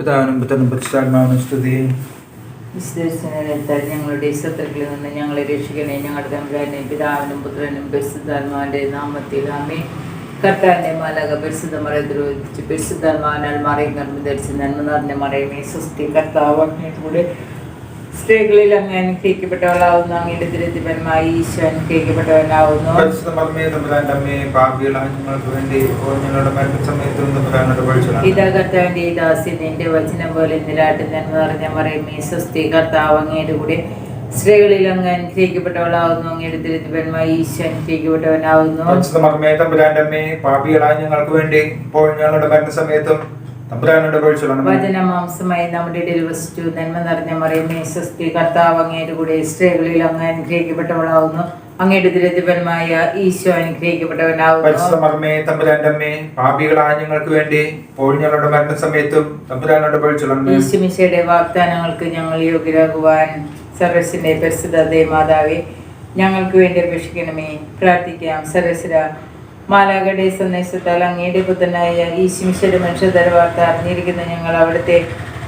പിതാവിനും പുത്രനും പരിശുദ്ധാത്മാവിനും സ്തുതി. വിശുദ്ധ ഞങ്ങളുടെ ശത്രുക്കളിൽ നിന്ന് ഞങ്ങളെ രക്ഷിക്കണേ. ഞങ്ങളുടെ തമ്പുരാനെ പിതാവിനും പുത്രനും പരിശുദ്ധാത്മാവിന്റെ നാമത്തിൽ ആമേൻ. കർത്താവിന്റെ മാലാഖ പരിശുദ്ധ മറിയത്തിൽ ഉദിച്ച് പരിശുദ്ധാത്മാവിനാൽ മറിയം ഗർഭം ധരിച്ച് നന്മ നിറഞ്ഞ മറിയമേ സ്വസ്തി. കർത്താവ് അങ്ങയുടെ സ്ത്രീകളിൽ അങ്ങ് അനുഗ്രഹിക്കപ്പെട്ടവളാവുന്നു. അങ്ങയുടെ ദുരിതപരമായി ഈശോ അനുഗ്രഹിക്കപ്പെട്ടവനാവുന്നു. ഇതാ കർത്താവിന്റെ ഈ ദാസ്യൻ നിന്റെ വചനം പോലെ നിലാട്ട് നന്മ നിറഞ്ഞ മറിയമേ സ്വസ്തി. കർത്താവ് അങ്ങയുടെ കൂടെ സ്ത്രീകളിൽ അങ്ങ് അനുഗ്രഹിക്കപ്പെട്ടവളാവുന്നു. അങ്ങയുടെ ദുരിതപരമായി ഈശോ അനുഗ്രഹിക്കപ്പെട്ടവനാവുന്നു. വചനമാംസമായി നമ്മുടെ ഇടയിൽ വസിച്ചു. നന്മ നിറഞ്ഞ മറിയമേ സ്വസ്തി. കർത്താവ് അങ്ങയുടെ കൂടെ സ്ത്രീകളിൽ അങ്ങ് അനുഗ്രഹിക്കപ്പെട്ടവളാവുന്നു. അങ്ങയുടെ ദുരിതപരമായ ഈശോ അനുഗ്രഹിക്കപ്പെട്ടവനാവുന്നു. ഈശോമിശിഹായുടെ വാഗ്ദാനങ്ങൾക്ക് ഞങ്ങൾ യോഗ്യരാകുവാൻ സർവ്വസ്വന്റെ പരിശുദ്ധ മാതാവേ ഞങ്ങൾക്ക് വേണ്ടി അപേക്ഷിക്കണമേ. പ്രാർത്ഥിക്കാം. സർവ്വസ്വര മാലാഖയുടെ സന്ദേശത്താൽ അങ്ങയുടെ പുത്രനായ ഈശോമിശിഹായുടെ മനുഷ്യധര വാർത്ത അറിഞ്ഞിരിക്കുന്ന ഞങ്ങൾ അവിടുത്തെ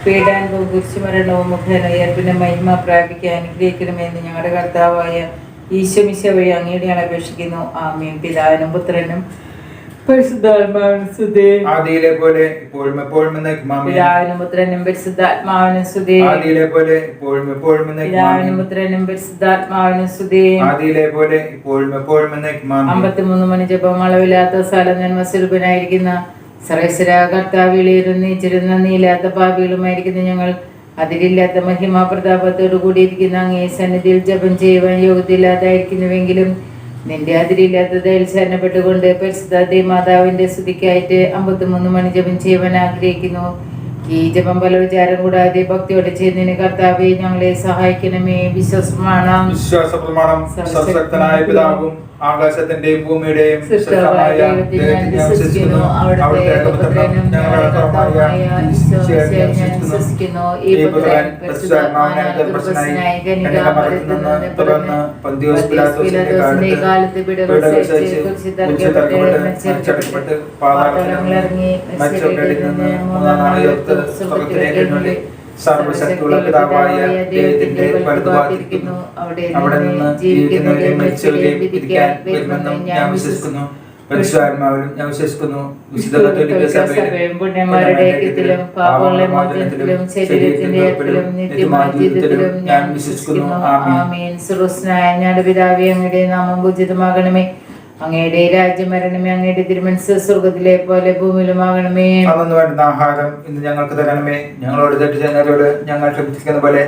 പീഡാനുഭവവും കുരിശുമരണവും മുഖേന ഉയർപ്പിന്റെ മഹിമ പ്രാപിക്കാൻ അനുഗ്രഹിക്കണമെന്ന് ഞങ്ങളുടെ കർത്താവായ ഈശോമിശിഹാ വഴി അങ്ങയുടെ ഞങ്ങൾ അപേക്ഷിക്കുന്നു. ആമേൻ. പിതാവിനും പുത്രനും പരിശുദ്ധാത്മാവിനും സ്തുതി. ആദിയിലെ പോലെ ഇപ്പോഴും എപ്പോഴും പിതാവിനും പുത്രനും പരിശുദ്ധാത്മാവിനും സ്തുതി. ആദിയിലെ പോലെ ഇപ്പോഴും എപ്പോഴും പിതാവിനും പുത്രനും പരിശുദ്ധാത്മാവിനും സ്തുതി. ആദിയിലെ പോലെ ഇപ്പോഴും എപ്പോഴും 53 മണി ജപം അളവില്ലാത്ത സ്ഥലം നന്മസ്വരൂപനായിരിക്കുന്ന സർവ്വസ്വര കർത്താവിളിയിരുന്നിച്ചിരുന്ന നീലാത്ത പാപികളുമായിരിക്കുന്ന ഞങ്ങൾ അതിരില്ലാത്ത മഹിമാ പ്രതാപത്തോടു കൂടിയിരിക്കുന്ന അങ്ങേ സന്നിധിയിൽ ജപം ചെയ്യുവാൻ യോഗ്യതയില്ലാതായിരിക്കുന്നുവെങ്കിലും നിന്റെ അതിരില്ലാത്തതിൽ ശരണപ്പെട്ടുകൊണ്ട് പരിശുദ്ധ മാതാവിന്റെ സ്തുതിക്കായിട്ട് 53 മണി ജപം ചെയ്യുവാൻ ആഗ്രഹിക്കുന്നു. ഈ ജപം പല വിചാരം കൂടാതെ ഭക്തിയോടെ ചെയ്യുന്നതിന് കർത്താവേ ഞങ്ങളെ സഹായിക്കണമേ. വിശ്വാസപ്രമാണം. സർവശക്തനായ പിതാവും ആകാശത്തിന്റെയും ഭൂമിയുടെയും സൃഷ്ടാവായ ദൈവത്തിൽ ഞാൻ വിശ്വസിക്കുന്നു. അവിടുത്തെ ഏകപുത്രനും ഞങ്ങളുടെ കർത്താവായ ഈശോയിൽ ഞാൻ വിശ്വസിക്കുന്നു. ഈ പുത്രൻ പരിശുദ്ധാത്മാവിനാൽ ഗർഭസ്ഥനായി കന്യകാമറിയത്തിൽ നിന്ന് പിറന്ന് പന്തിയോസ് പിലാത്തോസിന്റെ കാലത്ത് പീഡകൾ കുരിശിൽ തറയ്ക്കപ്പെട്ട് പാതാളത്തിലിറങ്ങി മരിച്ചവരിൽ നിന്ന് മൂന്നാം നാൾ ഉയർത്ത് സ്വർഗ്ഗത്തിലേക്ക് എഴുന്നള്ളി സർവശക്തിയുള്ള പിതാവായ ദൈവത്തിന്റെ വലതുഭാഗത്തിരിക്കുന്നു. അവിടെ നിന്ന് ജീവിക്കുന്നവരെയും മരിച്ചവരെയും വിധിക്കാൻ വരുമെന്നും ഞാൻ വിശ്വസിക്കുന്നു. പരിശുദ്ധാത്മാവിലും ഞാൻ വിശ്വസിക്കുന്നു. വിശുദ്ധ കത്തോലിക്ക സഭയിലും പുണ്യന്മാരുടെ ഐക്യത്തിലും പാപങ്ങളുടെ മോചനത്തിലും ശരീരത്തിന്റെ ഉയർപ്പിലും നിത്യമായ ജീവിതത്തിലും ഞാൻ വിശ്വസിക്കുന്നു. ആമേൻ. സർവ്വസ്വനായ ഞങ്ങളുടെ പിതാവേ അങ്ങയുടെ നാമം പൂജിതമാകണമേ. അങ്ങയുടെ രാജ്യം വരണമേ. അങ്ങയുടെ തിരുമനസ്സ് സ്വർഗ്ഗത്തിലെ പോലെ ഭൂമിയിലുമാകണമേ. അന്നു വേണ്ടുന്ന ആഹാരം ഇന്ന് ഞങ്ങൾക്ക് തരണമേ. ഞങ്ങളോട് തെറ്റ് ചെയ്യുന്നവരോട് ഞങ്ങൾ ക്ഷമിച്ചിരിക്കുന്ന പോലെ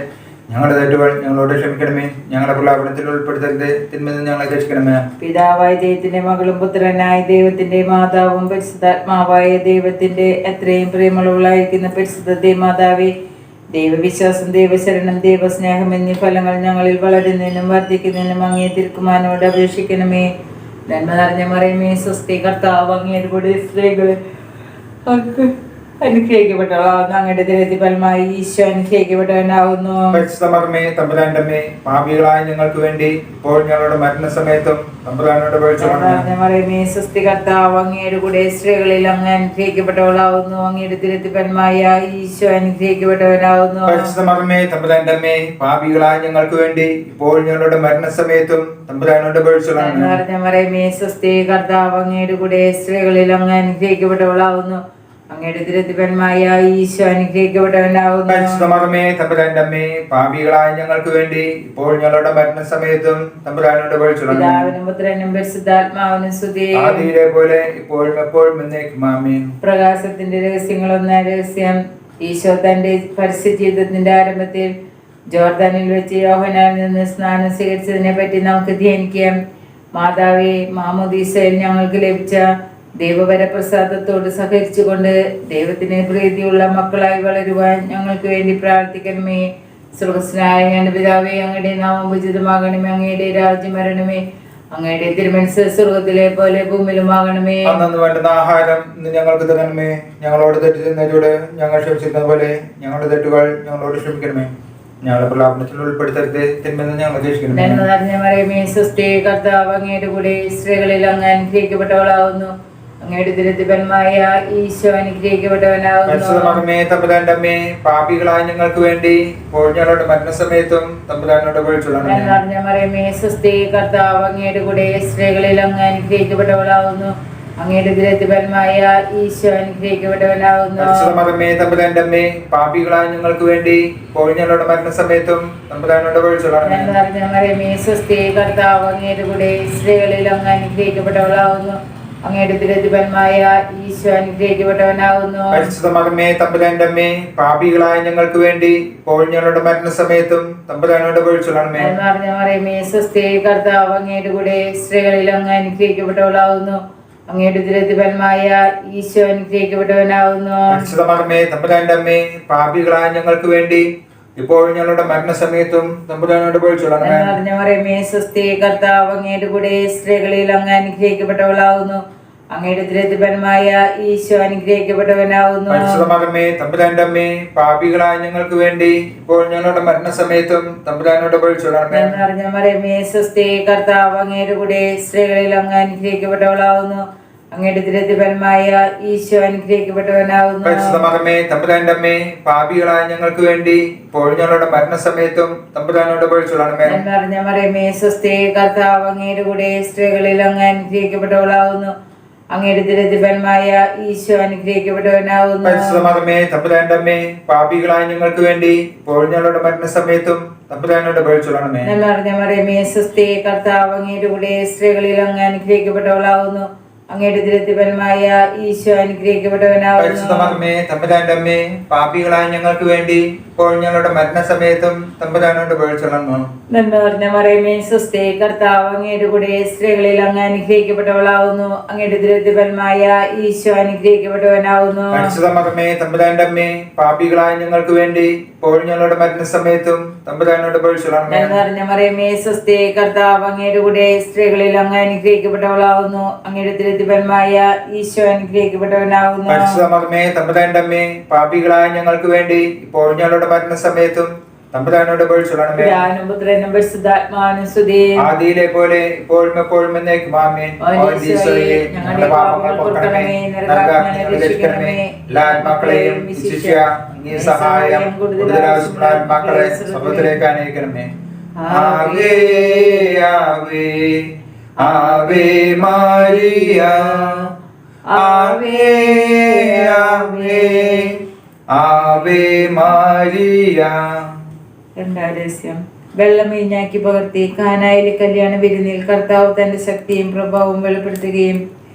ഞങ്ങളുടെ തെറ്റുകൾ ഞങ്ങളോട് ക്ഷമിക്കണമേ. ഞങ്ങളുടെ പ്രലാപനത്തിൽ ഉൾപ്പെടുത്തരുത്. തിന്മയിൽ നിന്ന് ഞങ്ങളെ രക്ഷിക്കണമേ. പിതാവായ ദൈവത്തിന്റെ മകളും പുത്രനായ ദൈവത്തിന്റെ മാതാവും പരിശുദ്ധാത്മാവായ ദൈവത്തിന്റെ എത്രയും പ്രിയമുള്ളവളായിരിക്കുന്ന പരിശുദ്ധ മാതാവേ, ദൈവവിശ്വാസം, ദൈവശരണം, ദൈവസ്നേഹം എന്നീ ഫലങ്ങൾ ഞങ്ങളിൽ വളരുന്നതിനും വർദ്ധിക്കുന്നതിനും അങ്ങേ തിരുക്കുമാരനോട് അപേക്ഷിക്കണമേ. നന്മ നിറഞ്ഞ മറിയമേ സ്വസ്തി. കർത്താവ് അങ്ങയുടെ കൂടെ സ്ത്രീകൾ അനുഗ്രഹിക്കപ്പെട്ടവളാവുന്നു. അങ്ങയുടെ ദുരിതഫലമായി ഈശോ അനുഗ്രഹിക്കപ്പെട്ടവനാവുന്നു. പാപികളായ ഞങ്ങൾക്ക് വേണ്ടി ഇപ്പോൾ ഞങ്ങളുടെ മരണസമയത്തും തമ്പുരാനോട് മറിയമേ സ്വസ്തി. കർത്താവ് അങ്ങയുടെ കൂടെ സ്ത്രീകളിൽ അങ്ങ് അനുഗ്രഹിക്കപ്പെട്ടവളാവുന്നു. അങ്ങയുടെ ദുരിതഫലമായ ഈശോ അനുഗ്രഹിക്കപ്പെട്ടവനാവുന്നു. പാപികളായ ഞങ്ങൾക്ക് വേണ്ടി ഇപ്പോൾ ഞങ്ങളുടെ മരണസമയത്തും തമ്പുരാനോട് മറിയമേ സ്വസ്തി. കർത്താവ് അങ്ങയുടെ കൂടെ സ്ത്രീകളിൽ അങ്ങ് അനുഗ്രഹിക്കപ്പെട്ടവളാവുന്നു. അങ്ങയുടെ ദുരിതഫലമായ ഈശോ അനുഗ്രഹിക്കപ്പെട്ടവനാവുന്നു. പാപികളായ ഞങ്ങൾക്ക് വേണ്ടി ഇപ്പോൾ ഞങ്ങളുടെ മരണസമയത്തും തമ്പുരാനോട് പിതാവിനും പുത്രനും പരിശുദ്ധാത്മാവിനും സ്തുതി. ആദിയിലെ പോലെ ഇപ്പോഴും എപ്പോഴും എന്നേക്കും ആമേൻ. പ്രകാശത്തിന്റെ രഹസ്യങ്ങളൊന്ന രഹസ്യം. ഈശോ തന്റെ പരസ്യ ജീവിതത്തിന്റെ ആരംഭത്തിൽ ജോർദാനിൽ വെച്ച് യോഹന്നാനിൽ നിന്ന് സ്നാനം സ്വീകരിച്ചതിനെ പറ്റി നമുക്ക് ധ്യാനിക്കാം. മാതാവേ, മാമോദീസയിൽ ഞങ്ങൾക്ക് ലഭിച്ച ദൈവവരപ്രസാദത്തോട് സഹകരിച്ചുകൊണ്ട് ദൈവത്തിന് പ്രീതിയുള്ള മക്കളായി വളരുവാൻ ഞങ്ങൾക്ക് വേണ്ടി പ്രാർത്ഥിക്കണമേ. സ്വർഗ്ഗസ്ഥനായ ഞങ്ങളുടെ പിതാവേ, അങ്ങയുടെ നാമം പൂജിതമാകണമേ. അങ്ങയുടെ രാജ്യം വരണമേ. അങ്ങയുടെ തിരുമനസ്സ് സ്വർഗ്ഗത്തിലെ പോലെ ഭൂമിയിലുമാകണമേ. അന്നു വേണ്ടുന്ന ആഹാരം ഇന്ന് ഞങ്ങൾക്ക് തരണമേ. ഞങ്ങളോട് തെറ്റ് ചെയ്യുന്നവരോട് ഞങ്ങൾ ക്ഷമിച്ചിരുന്ന പോലെ ഞങ്ങളുടെ തെറ്റുകൾ ഞങ്ങളോട് ക്ഷമിക്കണമേ. ഞങ്ങളുടെ പ്രലാപനത്തിൽ ഉൾപ്പെടുത്തരുത്. തിന്മയിൽ നിന്ന് ഞങ്ങളെ രക്ഷിക്കണമേ. നന്മ നിറഞ്ഞ മറിയമേ സ്വസ്തി. കർത്താവ് അങ്ങയുടെ കൂടെ സ്ത്രീകളിൽ അങ്ങ് അനുഗ്രഹിക്കപ്പെട്ടവളാവുന്നു. അങ്ങയുടെ ദുരിതപരമായ ഈശോ അനുഗ്രഹിക്കപ്പെട്ടവനാകുന്നു. പരിശുദ്ധമേ തമ്പുരാന്റെ അമ്മേ, പാപികളായ ഞങ്ങൾക്ക് വേണ്ടി ഇപ്പോൾ ഞങ്ങളുടെ മരണസമയത്തും തമ്പുരാനോട് അപേക്ഷിച്ചുകൊള്ളണമേ. നിറഞ്ഞ മറിയമേ, സ്വസ്തി, കർത്താവ് അങ്ങയുടെ കൂടെ, സ്ത്രീകളിൽ അങ്ങ് അനുഗ്രഹിക്കപ്പെട്ടവളാകുന്നു. അങ്ങയുടെ ദുരിതപരമായ ഈശോ അനുഗ്രഹിക്കപ്പെട്ടവനാകുന്നു. പരിശുദ്ധമേ തമ്പുരാന്റെ അമ്മേ, പാപികളായ ഞങ്ങൾക്ക് വേണ്ടി ഇപ്പോൾ ഞങ്ങളുടെ മരണസമയത്തും തമ്പുരാനോട് അപേക്ഷിച്ചുകൊള്ളണമേ. നിറഞ്ഞ മറിയമേ, സ്വസ്തി, കർത്താവ് അങ്ങയുടെ കൂടെ, സ്ത്രീകളിൽ അങ്ങ് അനുഗ്രഹിക്കപ്പെട്ടവളാകുന്നു. അങ്ങയുടെ ദുരിതപരമായ ഈശോ അനുഗ്രഹിക്കപ്പെട്ടവനാകുന്നു. പരിശുദ്ധമേ തമ്പുരാന്റെ അമ്മേ, പാപികളായ ഞങ്ങൾക്ക് വേണ്ടി ഇപ്പോൾ ഞങ്ങളുടെ മരണസമയത്തും തമ്പുരാനോട് അപേക്ഷിച്ചുകൊള്ളണമേ. നിറഞ്ഞ മറിയമേ, സ്വസ്തി, കർത്താവ് അങ്ങയുടെ കൂടെ, സ്ത്രീകളിൽ അങ്ങ് അനുഗ്രഹിക്കപ്പെട്ടവളാകുന്നു. അങ്ങയുടെ ദുരിതപരമായ ഈശോ അനുഗ്രഹിക്കപ്പെട്ടവനാകുന്നു. പരിശുദ്ധമേ തമ്പുരാന്റെ അമ്മേ, പാപികളായ ഞങ്ങൾക്ക് വേണ്ടി ഇപ്പോൾ ഞങ്ങളുടെ മരണസമയത്തും തമ്പുരാനോട് അപേക്ഷിച്ചുകൊള്ളണമേ. നിറഞ്ഞ മറിയമേ, സ്വസ്തി, കർത്താവ് അങ്ങയുടെ കൂടെ, സ്ത്രീകളിൽ അങ്ങ് അനുഗ്രഹിക്കപ്പെട്ടവളാകുന്നു. അങ്ങയുടെ ദുരിതപരമായ ഈശോ അനുഗ്രഹിക്കപ്പെട്ടവനാകുന്നു. പരിശുദ്ധമേ തമ്പുരാന്റെ അമ്മേ, പാപികളായ ഞങ്ങൾക്ക് വേണ്ടി ഇപ്പോൾ ഞങ്ങളുടെ മരണസമയത്തും തമ്പുരാനോട് അപേക്ഷിച്ചുകൊള്ളണമേ. നിറഞ്ഞ മറിയമേ, സ്വസ്തി, കർത്താവ് അങ്ങയുടെ കൂടെ, സ്ത്രീകളിൽ അങ്ങ് അനുഗ്രഹിക്കപ്പെട്ടവളാകുന്നു. അങ്ങയുടെ ദുരിതപരമായ ഈശോ അനുഗ്രഹിക്കപ്പെട്ടവനാകുന്നു. പരിശുദ്ധമേ തമ്പുരാന്റെ അമ്മേ, പാപികളായ ഞങ്ങൾക്ക് വേണ്ടി ഇപ്പോൾ ഞങ്ങളുടെ മരണസമയത്തും തമ്പുരാനോട് അപേക്ഷിച്ചുകൊള്ളണമേ. നിറഞ്ഞ മറിയമേ, സ്വസ്തി, കർത്താവ് അങ്ങയുടെ കൂടെ, സ്ത്രീകളിൽ അങ്ങ് അനുഗ്രഹിക്കപ്പെട്ടവളാകുന്നു. അങ്ങയുടെ ദുരിതപരമായ ഈശോ അനുഗ്രഹിക്കപ്പെട്ടവനാകുന്നു. പരിശുദ്ധമേ തമ്പുരാന്റെ അമ്മേ, പാപികളായ ഞങ്ങൾക്ക് വേണ്ടി ഇപ്പോൾ ഞങ്ങളുടെ മരണസമയത്തും തമ്പുരാനോട് അപേക്ഷിച്ചുകൊള്ളണമേ. നിറഞ്ഞ മറിയമേ, സ്വസ്തി, കർത്താവ് അങ്ങയുടെ കൂടെ, സ്ത്രീകളിൽ അങ്ങ് അനുഗ്രഹിക്കപ്പെട്ടവളാകുന്നു. അങ്ങയുടെ ദുരിതപരമായ ഈശോ അനുഗ്രഹിക്കപ്പെട്ടവനാകുന്നു. പരിശുദ്ധമേ തമ്പുരാന്റെ അമ്മേ, പാപികളായ ഞങ്ങൾക്ക് വേണ്ടി ഇപ്പോൾ ഞങ്ങളുടെ മരണസമയത്തും തമ്പുരാനോട് അപേക്ഷിച്ചുകൊള്ളണമേ. നിറഞ്ഞ മറിയമേ, സ്വസ്തി, കർത്താവ് അങ്ങയുടെ കൂടെ, സ്ത്രീകളിൽ അങ്ങ് അനുഗ്രഹിക്കപ്പെട്ടവളാകുന്നു. അങ്ങയുടെ ദുരിതപരമായ ഈശോ അനുഗ്രഹിക്കപ്പെട്ടവനാകുന്നു. പരിശുദ്ധമേ തമ്പുരാന്റെ അമ്മേ, പാപികളായ ഞങ്ങൾക്ക് വേണ്ടി ഇപ്പോൾ ഞങ്ങളുടെ മരണസമയത്തും തമ്പുരാനോട് അപേക്ഷിച്ചുകൊള്ളണമേ. നിറഞ്ഞ മറിയമേ, സ്വസ്തി, കർത്താവ് അങ്ങയുടെ കൂടെ, സ്ത്രീകളിൽ അങ്ങ് അനുഗ്രഹിക്കപ്പെട്ടവളാകുന്നു. അങ്ങയുടെ ദുരിതപരമായ ഈശോ അനുഗ്രഹിക്കപ്പെട്ടവനാകുന്നു. പരിശുദ്ധമേ തമ്പുരാന്റെ അമ്മേ, പാപികളായ ഞങ്ങൾക്ക് വേണ്ടി ഇപ്പോൾ ഞങ്ങളുടെ മരണസമയത്തും തമ്പുരാനോട് അപേക്ഷിച്ചുകൊള്ളണമേ. പുത്രനും പരിശുദ്ധാത്മാവിനും സ്തുതി. ആദിയിലെ പോലെ ഇപ്പോഴും എപ്പോഴും എന്നേക്കും ആമേൻ. ഞങ്ങളുടെ പാപങ്ങൾ പൊറുക്കണമേ, നരകാഗ്നിയിൽ രക്ഷിക്കണമേ. എല്ലാ ആത്മാക്കളെയും വിശിഷ്യ നീ സഹായം കൂടുതൽ ആവശ്യമുള്ള ആത്മാക്കളെ സ്വർഗ്ഗത്തിലേക്ക് അനയിക്കണമേ. ആവേ ആവേ ആവേ മരിയ, ആവേ ആവേ ആവേ മരിയ. രണ്ടാം രഹസ്യം. വെള്ളം വീഞ്ഞാക്കി പകർത്തി കാനായിലെ കല്യാണ വിരുന്നിൽ കർത്താവ് തന്റെ ശക്തിയും പ്രഭാവവും വെളിപ്പെടുത്തുകയും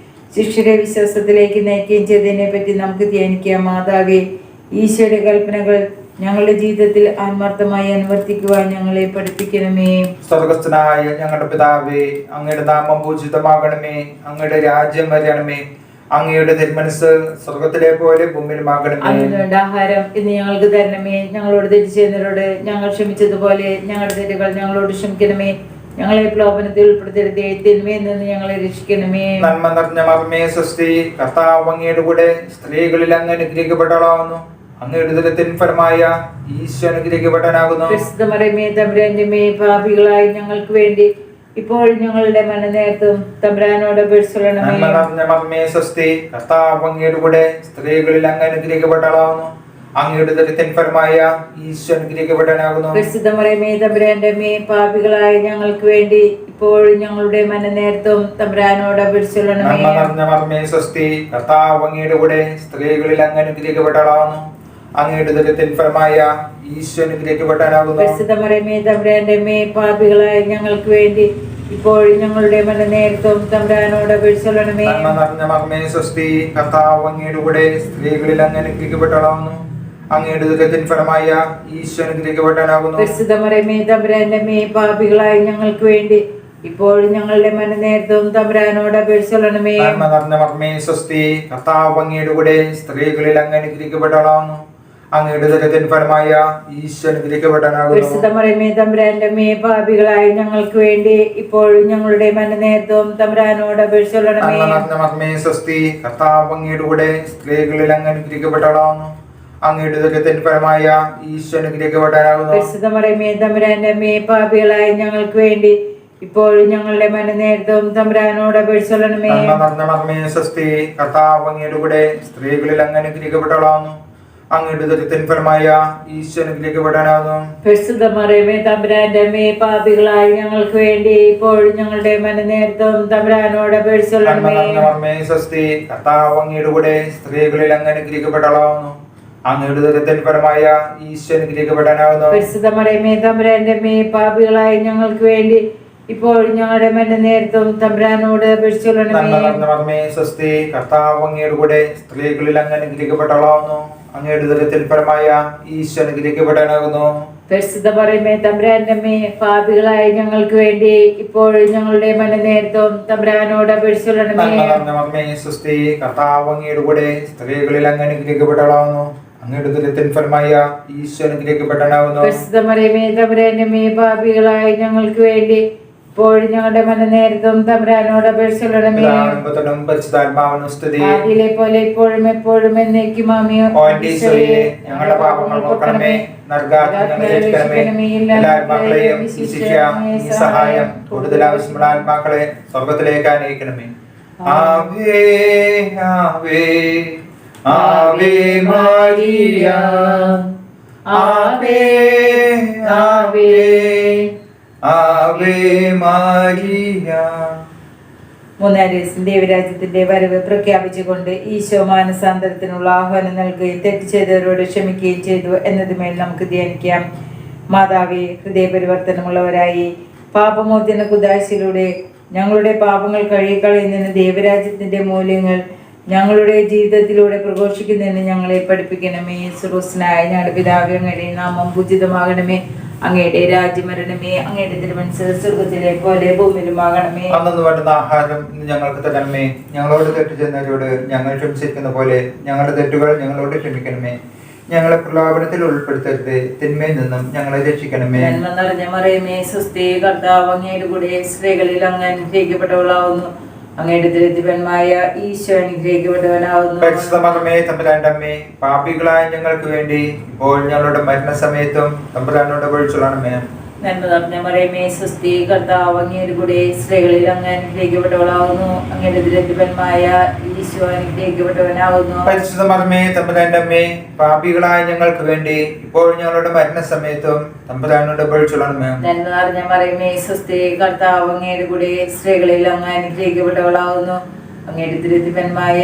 ശിഷ്യരെ വിശ്വാസത്തിലേക്ക് നയിക്കുകയും ചെയ്തതിനെ പറ്റി നമുക്ക് ധ്യാനിക്കാം. മാതാവേ, ഈശോയുടെ കൽപ്പനകൾ ഞങ്ങളുടെ ജീവിതത്തിൽ ആത്മാർത്ഥമായി അനുവർത്തിക്കുവാൻ ഞങ്ങളെ പഠിപ്പിക്കണമേ. സ്വർഗസ്ഥനായ ഞങ്ങളുടെ പിതാവേ, അങ്ങയുടെ നാമം പൂജിതമാകണമേ. അങ്ങയുടെ രാജ്യം വരണമേ. അങ്ങയുടെ തിരുമനസ് സ്വർഗത്തിലെ പോലെ ഭൂമിയിലുമാകണമേ. വേണ്ട ആഹാരം ഇന്ന് ഞങ്ങൾക്ക് തരണമേ. ഞങ്ങളോട് തെറ്റ് ചെയ്യുന്നവരോട് ഞങ്ങൾ ക്ഷമിച്ചതുപോലെ ഞങ്ങളുടെ തെറ്റുകൾ ഞങ്ങളോട് ക്ഷമിക്കണമേ. ഞങ്ങളെ പ്രലോഭനത്തിൽ ഉൾപ്പെടുത്തരുതേ, തിന്മയിൽ നിന്ന് ഞങ്ങളെ രക്ഷിക്കണമേ. നന്മ നിറഞ്ഞ മറിയമേ, സ്വസ്തി, കർത്താവ് അങ്ങയുടെ കൂടെ, സ്ത്രീകളിൽ അങ്ങ് അനുഗ്രഹിക്കപ്പെട്ടവളാകുന്നു. അങ്ങയുടെ ഉദരത്തിൻ ഫലമായ ഈശോ അനുഗ്രഹിക്കപ്പെട്ടവനാകുന്നു. പരിശുദ്ധ മറിയമേ, തമ്പുരാന്റെ അമ്മേ, പാപികളായി ഞങ്ങൾക്ക് വേണ്ടി ഇപ്പോൾ ഞങ്ങളുടെ മരണനേരത്തും തമ്പുരാനോട് അപേക്ഷിച്ചുകൊള്ളണമേ. നന്മ നിറഞ്ഞ മറിയമേ, സ്വസ്തി, കർത്താവ് അങ്ങയുടെ കൂടെ, സ്ത്രീകളിൽ അങ്ങ് അനുഗ്രഹിക്കപ്പെട്ടവളാകുന്നു. അങ്ങയുടെ ഉദരത്തിൻ ഫലമായ ഈശോ അനുഗ്രഹിക്കപ്പെട്ടവനാകുന്നു. പരിശുദ്ധ മറിയമേ, തമ്പുരാന്റെ അമ്മേ, പാപികളായി ഞങ്ങൾക്ക് വേണ്ടി ഇപ്പോഴും ഞങ്ങളുടെ മരണനേരത്തും തമ്പുരാനോട് അപേക്ഷിച്ചുകൊള്ളണമേ. നന്മ നിറഞ്ഞ മറിയമേ, സ്വസ്തി, കർത്താവ് അങ്ങയുടെ കൂടെ, സ്ത്രീകളിൽ അങ്ങ് അനുഗ്രഹിക്കപ്പെട്ടവളാകുന്നു. അങ്ങയുടെ ഉദരത്തിൻ ഫലമായ ഈശോ അനുഗ്രഹിക്കപ്പെട്ടവനാകുന്നു. പരിശുദ്ധ മറിയമേ, തമ്പുരാന്റെ അമ്മേ, പാപികളായി ഞങ്ങൾക്ക് വേണ്ടി ഇപ്പോഴും ഞങ്ങളുടെ മരണനേരത്തും തമ്പുരാനോട് അപേക്ഷിച്ചുകൊള്ളണമേ. നന്മ നിറഞ്ഞ മറിയമേ, സ്വസ്തി, കർത്താവ് അങ്ങയുടെ കൂടെ, സ്ത്രീകളിൽ അങ്ങ് അനുഗ്രഹിക്കപ്പെട്ടവളാകുന്നു. അങ്ങയുടെ ഉദരത്തിൻ ഫലമായ ഈശോ അനുഗ്രഹിക്കപ്പെട്ടവനാകുന്നു. പരിശുദ്ധ മറിയമേ, തമ്പുരാന്റെ അമ്മേ, പാപികളായി ഞങ്ങൾക്ക് വേണ്ടി ഇപ്പോഴും ഞങ്ങളുടെ മരണനേരത്തും തമ്പുരാനോട് അപേക്ഷിച്ചുകൊള്ളണമേ. നന്മ നിറഞ്ഞ മറിയമേ, സ്വസ്തി, കർത്താവ് അങ്ങയുടെ കൂടെ, സ്ത്രീകളിൽ അങ്ങ് അനുഗ്രഹിക്കപ്പെട്ടവളാകുന്നു. അങ്ങയുടെ ഉദരത്തിൻ ഫലമായ ഈശോ അനുഗ്രഹിക്കപ്പെട്ടവനാകുന്നു. പരിശുദ്ധ മറിയമേ, തമ്പുരാന്റെ അമ്മേ, പാപികളായി ഞങ്ങൾക്ക് വേണ്ടി ഇപ്പോഴും ഞങ്ങളുടെ മരണനേരത്തും തമ്പുരാനോട് അപേക്ഷിച്ചുകൊള്ളണമേ. നന്മ നിറഞ്ഞ മറിയമേ, സ്വസ്തി, കർത്താവ് അങ്ങയുടെ കൂടെ, സ്ത്രീകളിൽ അങ്ങ് അനുഗ്രഹിക്കപ്പെട്ടവളാകുന്നു. അങ്ങയുടെ ഉദരത്തിൻ ഫലമായ ഈശോ അനുഗ്രഹിക്കപ്പെട്ടവനാകുന്നു. പരിശുദ്ധ മറിയമേ, തമ്പുരാന്റെ അമ്മേ, പാപികളായി ഞങ്ങൾക്ക് വേണ്ടി ഇപ്പോഴും ഞങ്ങളുടെ മനനേരത്തും തമ്പുരാനോട് അപേക്ഷിച്ചൊള്ളണമേ. സ്വസ്തി, കർത്താവ് അങ്ങയുടെ കൂടെ സ്ത്രീകളിൽ അങ്ങ് അനുഗ്രഹിക്കപ്പെട്ടവളാവുന്നു. അങ്ങയുടെ ദുരിതത്തിൻ ഫലമായ ഈശോ അനുഗ്രഹിക്കപ്പെടാനാവുന്നു. പരിശുദ്ധ മറിയമേ തമ്പുരാന്റെ അമ്മേ, പാപികളായി ഞങ്ങൾക്ക് വേണ്ടി ഇപ്പോഴും ഞങ്ങളുടെ മനനേരത്തും തമ്പുരാനോട് അപേക്ഷിച്ചൊള്ളണമേ. സ്വസ്തി, കർത്താവ് അങ്ങയുടെ കൂടെ സ്ത്രീകളിൽ അങ്ങ് അനുഗ്രഹിക്കപ്പെട്ടവളാവുന്നു. അങ്ങയുടെ ദുരിതത്തിൻ ഫലമായ ഈശോ അനുഗ്രഹിക്കപ്പെടാനാവുന്നു. പരിശുദ്ധ മറിയമേ തമ്പുരാന്റെ അമ്മേ, പാപികളായി ഞങ്ങൾക്ക് വേണ്ടി ഇപ്പോഴും ഞങ്ങളുടെ മനനേരത്തും തമ്പുരാനോട് അപേക്ഷിച്ചൊള്ളണമേ. സ്വസ്തി, കർത്താവ് അങ്ങയുടെ കൂടെ സ്ത്രീകളിൽ അങ്ങ് അനുഗ്രഹിക്കപ്പെട്ടവളാവുന്നു. അങ്ങയുടെ ദുരിതത്തിൻ ഫലമായ ഈശോ അനുഗ്രഹിക്കപ്പെടാനാകുന്നു. പരിശുദ്ധ മറിയമേ തമ്പുരാന്റെ അമ്മേ, പാപികളായി ഞങ്ങൾക്ക് വേണ്ടി ഇപ്പോഴും ഞങ്ങളുടെ മനനേരത്തും തമ്പുരാനോട് അപേക്ഷിച്ചൊള്ളണമേ. സ്വസ്തി, കർത്താവ് അങ്ങയുടെ കൂടെ സ്ത്രീകളിൽ അങ്ങ് അനുഗ്രഹിക്കപ്പെട്ടവളാവുന്നു. അങ്ങയുടെ ദുരിതത്തിൻ ഫലമായ ഈശോ അനുഗ്രഹിക്കപ്പെടാനാകുന്നു. പരിശുദ്ധ മറിയമേ തമ്പുരാന്റെ അമ്മേ, പാപികളായി ഞങ്ങൾക്ക് വേണ്ടി ഇപ്പോഴും ഞങ്ങളുടെ മനനേരത്തും തമ്പുരാനോട് അപേക്ഷിച്ചൊള്ളണമേ. ആദിയിലെ പോലെ ഇപ്പോഴും എപ്പോഴും എന്നേക്കും ആമേൻ. ഞങ്ങളുടെ പാപങ്ങൾ പൊറുക്കണമേ, സഹായം കൂടുതൽ ആവശ്യമുള്ള ആത്മാക്കളെ സ്വർഗത്തിലേക്ക് അനയിക്കണമേ. ആവേ ആവേ ആവേ മരിയ, ആവേ ആവേ ആവേ മരിയ. മൂന്നാം ദിവസം ദൈവരാജ്യത്തിന്റെ വരവ് പ്രഖ്യാപിച്ചുകൊണ്ട് ഈശോ മാനസാന്തരത്തിനുള്ള ആഹ്വാനം നൽകുകയും തെറ്റ് ചെയ്തവരോട് ക്ഷമിക്കുകയും ചെയ്തു എന്നതുമേൽ നമുക്ക് ധ്യാനിക്കാം. മാതാവേ, ഹൃദയപരിവർത്തനമുള്ളവരായി പാപമോചന കുദാശയിലൂടെ ഞങ്ങളുടെ പാപങ്ങൾ കഴുകിക്കളയുന്നതിന് ദൈവരാജ്യത്തിന്റെ മൂല്യങ്ങൾ ഞങ്ങളുടെ ജീവിതത്തിലൂടെ പ്രഘോഷിക്കുന്നതിന് ഞങ്ങളെ പഠിപ്പിക്കണമേ. സുറോസ്നായ ഞങ്ങളുടെ പിതാവേ, അങ്ങയുടെ നാമം പൂജിതമാകണമേ. അങ്ങയുടെ രാജ്യം വരണമേ. അങ്ങയുടെ തിരുമനസ്സ് സ്വർഗ്ഗത്തിലെ പോലെ ഭൂമിയിലുമാകണമേ. അന്നു വേണ്ടുന്ന ആഹാരം ഇന്ന് ഞങ്ങൾക്ക് തരണമേ. ഞങ്ങളോട് തെറ്റ് ചെയ്യുന്നവരോട് ഞങ്ങൾ ക്ഷമിച്ചിരിക്കുന്ന പോലെ ഞങ്ങളുടെ തെറ്റുകൾ ഞങ്ങളോട് ക്ഷമിക്കണമേ. ഞങ്ങളെ പ്രലോഭനത്തിൽ ഉൾപ്പെടുത്തരുത്, തിന്മയിൽ നിന്നും ഞങ്ങളെ രക്ഷിക്കണമേ. നന്മ നിറഞ്ഞ മറിയമേ, സ്വസ്തി, കർത്താവ് അങ്ങയുടെ കൂടെ സ്ത്രീകളിൽ അങ്ങ് അനുഗ്രഹിക്കപ്പെട്ടവളാവുന്നു. അങ്ങയുടെ ദരിദ്രന്മായ ഈശോ അനുഗ്രഹിക്കപ്പെട്ടവനാവുന്നു. പരിശുദ്ധ മറിയമേ തമ്പുരാന്റെ അമ്മേ, പാപികളായ ഞങ്ങൾക്ക് വേണ്ടി ഇപ്പോൾ ഞങ്ങളുടെ മരണസമയത്തും തമ്പുരാനോട് അപേക്ഷിച്ചൊള്ളണമേ. നന്മ നിറഞ്ഞ മറിയമേ, സ്വസ്തി, കർത്താവ് അങ്ങയുടെ കൂടെ സ്ത്രീകളിൽ അങ്ങ് അനുഗ്രഹിക്കപ്പെട്ടവളാവുന്നു. അങ്ങയുടെ ദരിദ്രന്മായ ഈശോ അനുഗ്രഹിക്കപ്പെട്ടവനാവുന്നു. പരിശുദ്ധ മറിയമേ തമ്പുരാന്റെ അമ്മേ, പാപികളായ ഞങ്ങൾക്ക് വേണ്ടി ഇപ്പോൾ ഞങ്ങളുടെ മരണസമയത്തും തമ്പുരാനോട് അപേക്ഷിച്ചൊള്ളണമേ. നന്മ നിറഞ്ഞ മറിയമേ, സ്വസ്തി, കർത്താവ് അങ്ങയുടെ കൂടെ സ്ത്രീകളിൽ അങ്ങ് അനുഗ്രഹിക്കപ്പെട്ടവളാവുന്നു. അങ്ങയുടെ ദരിദ്രന്മായ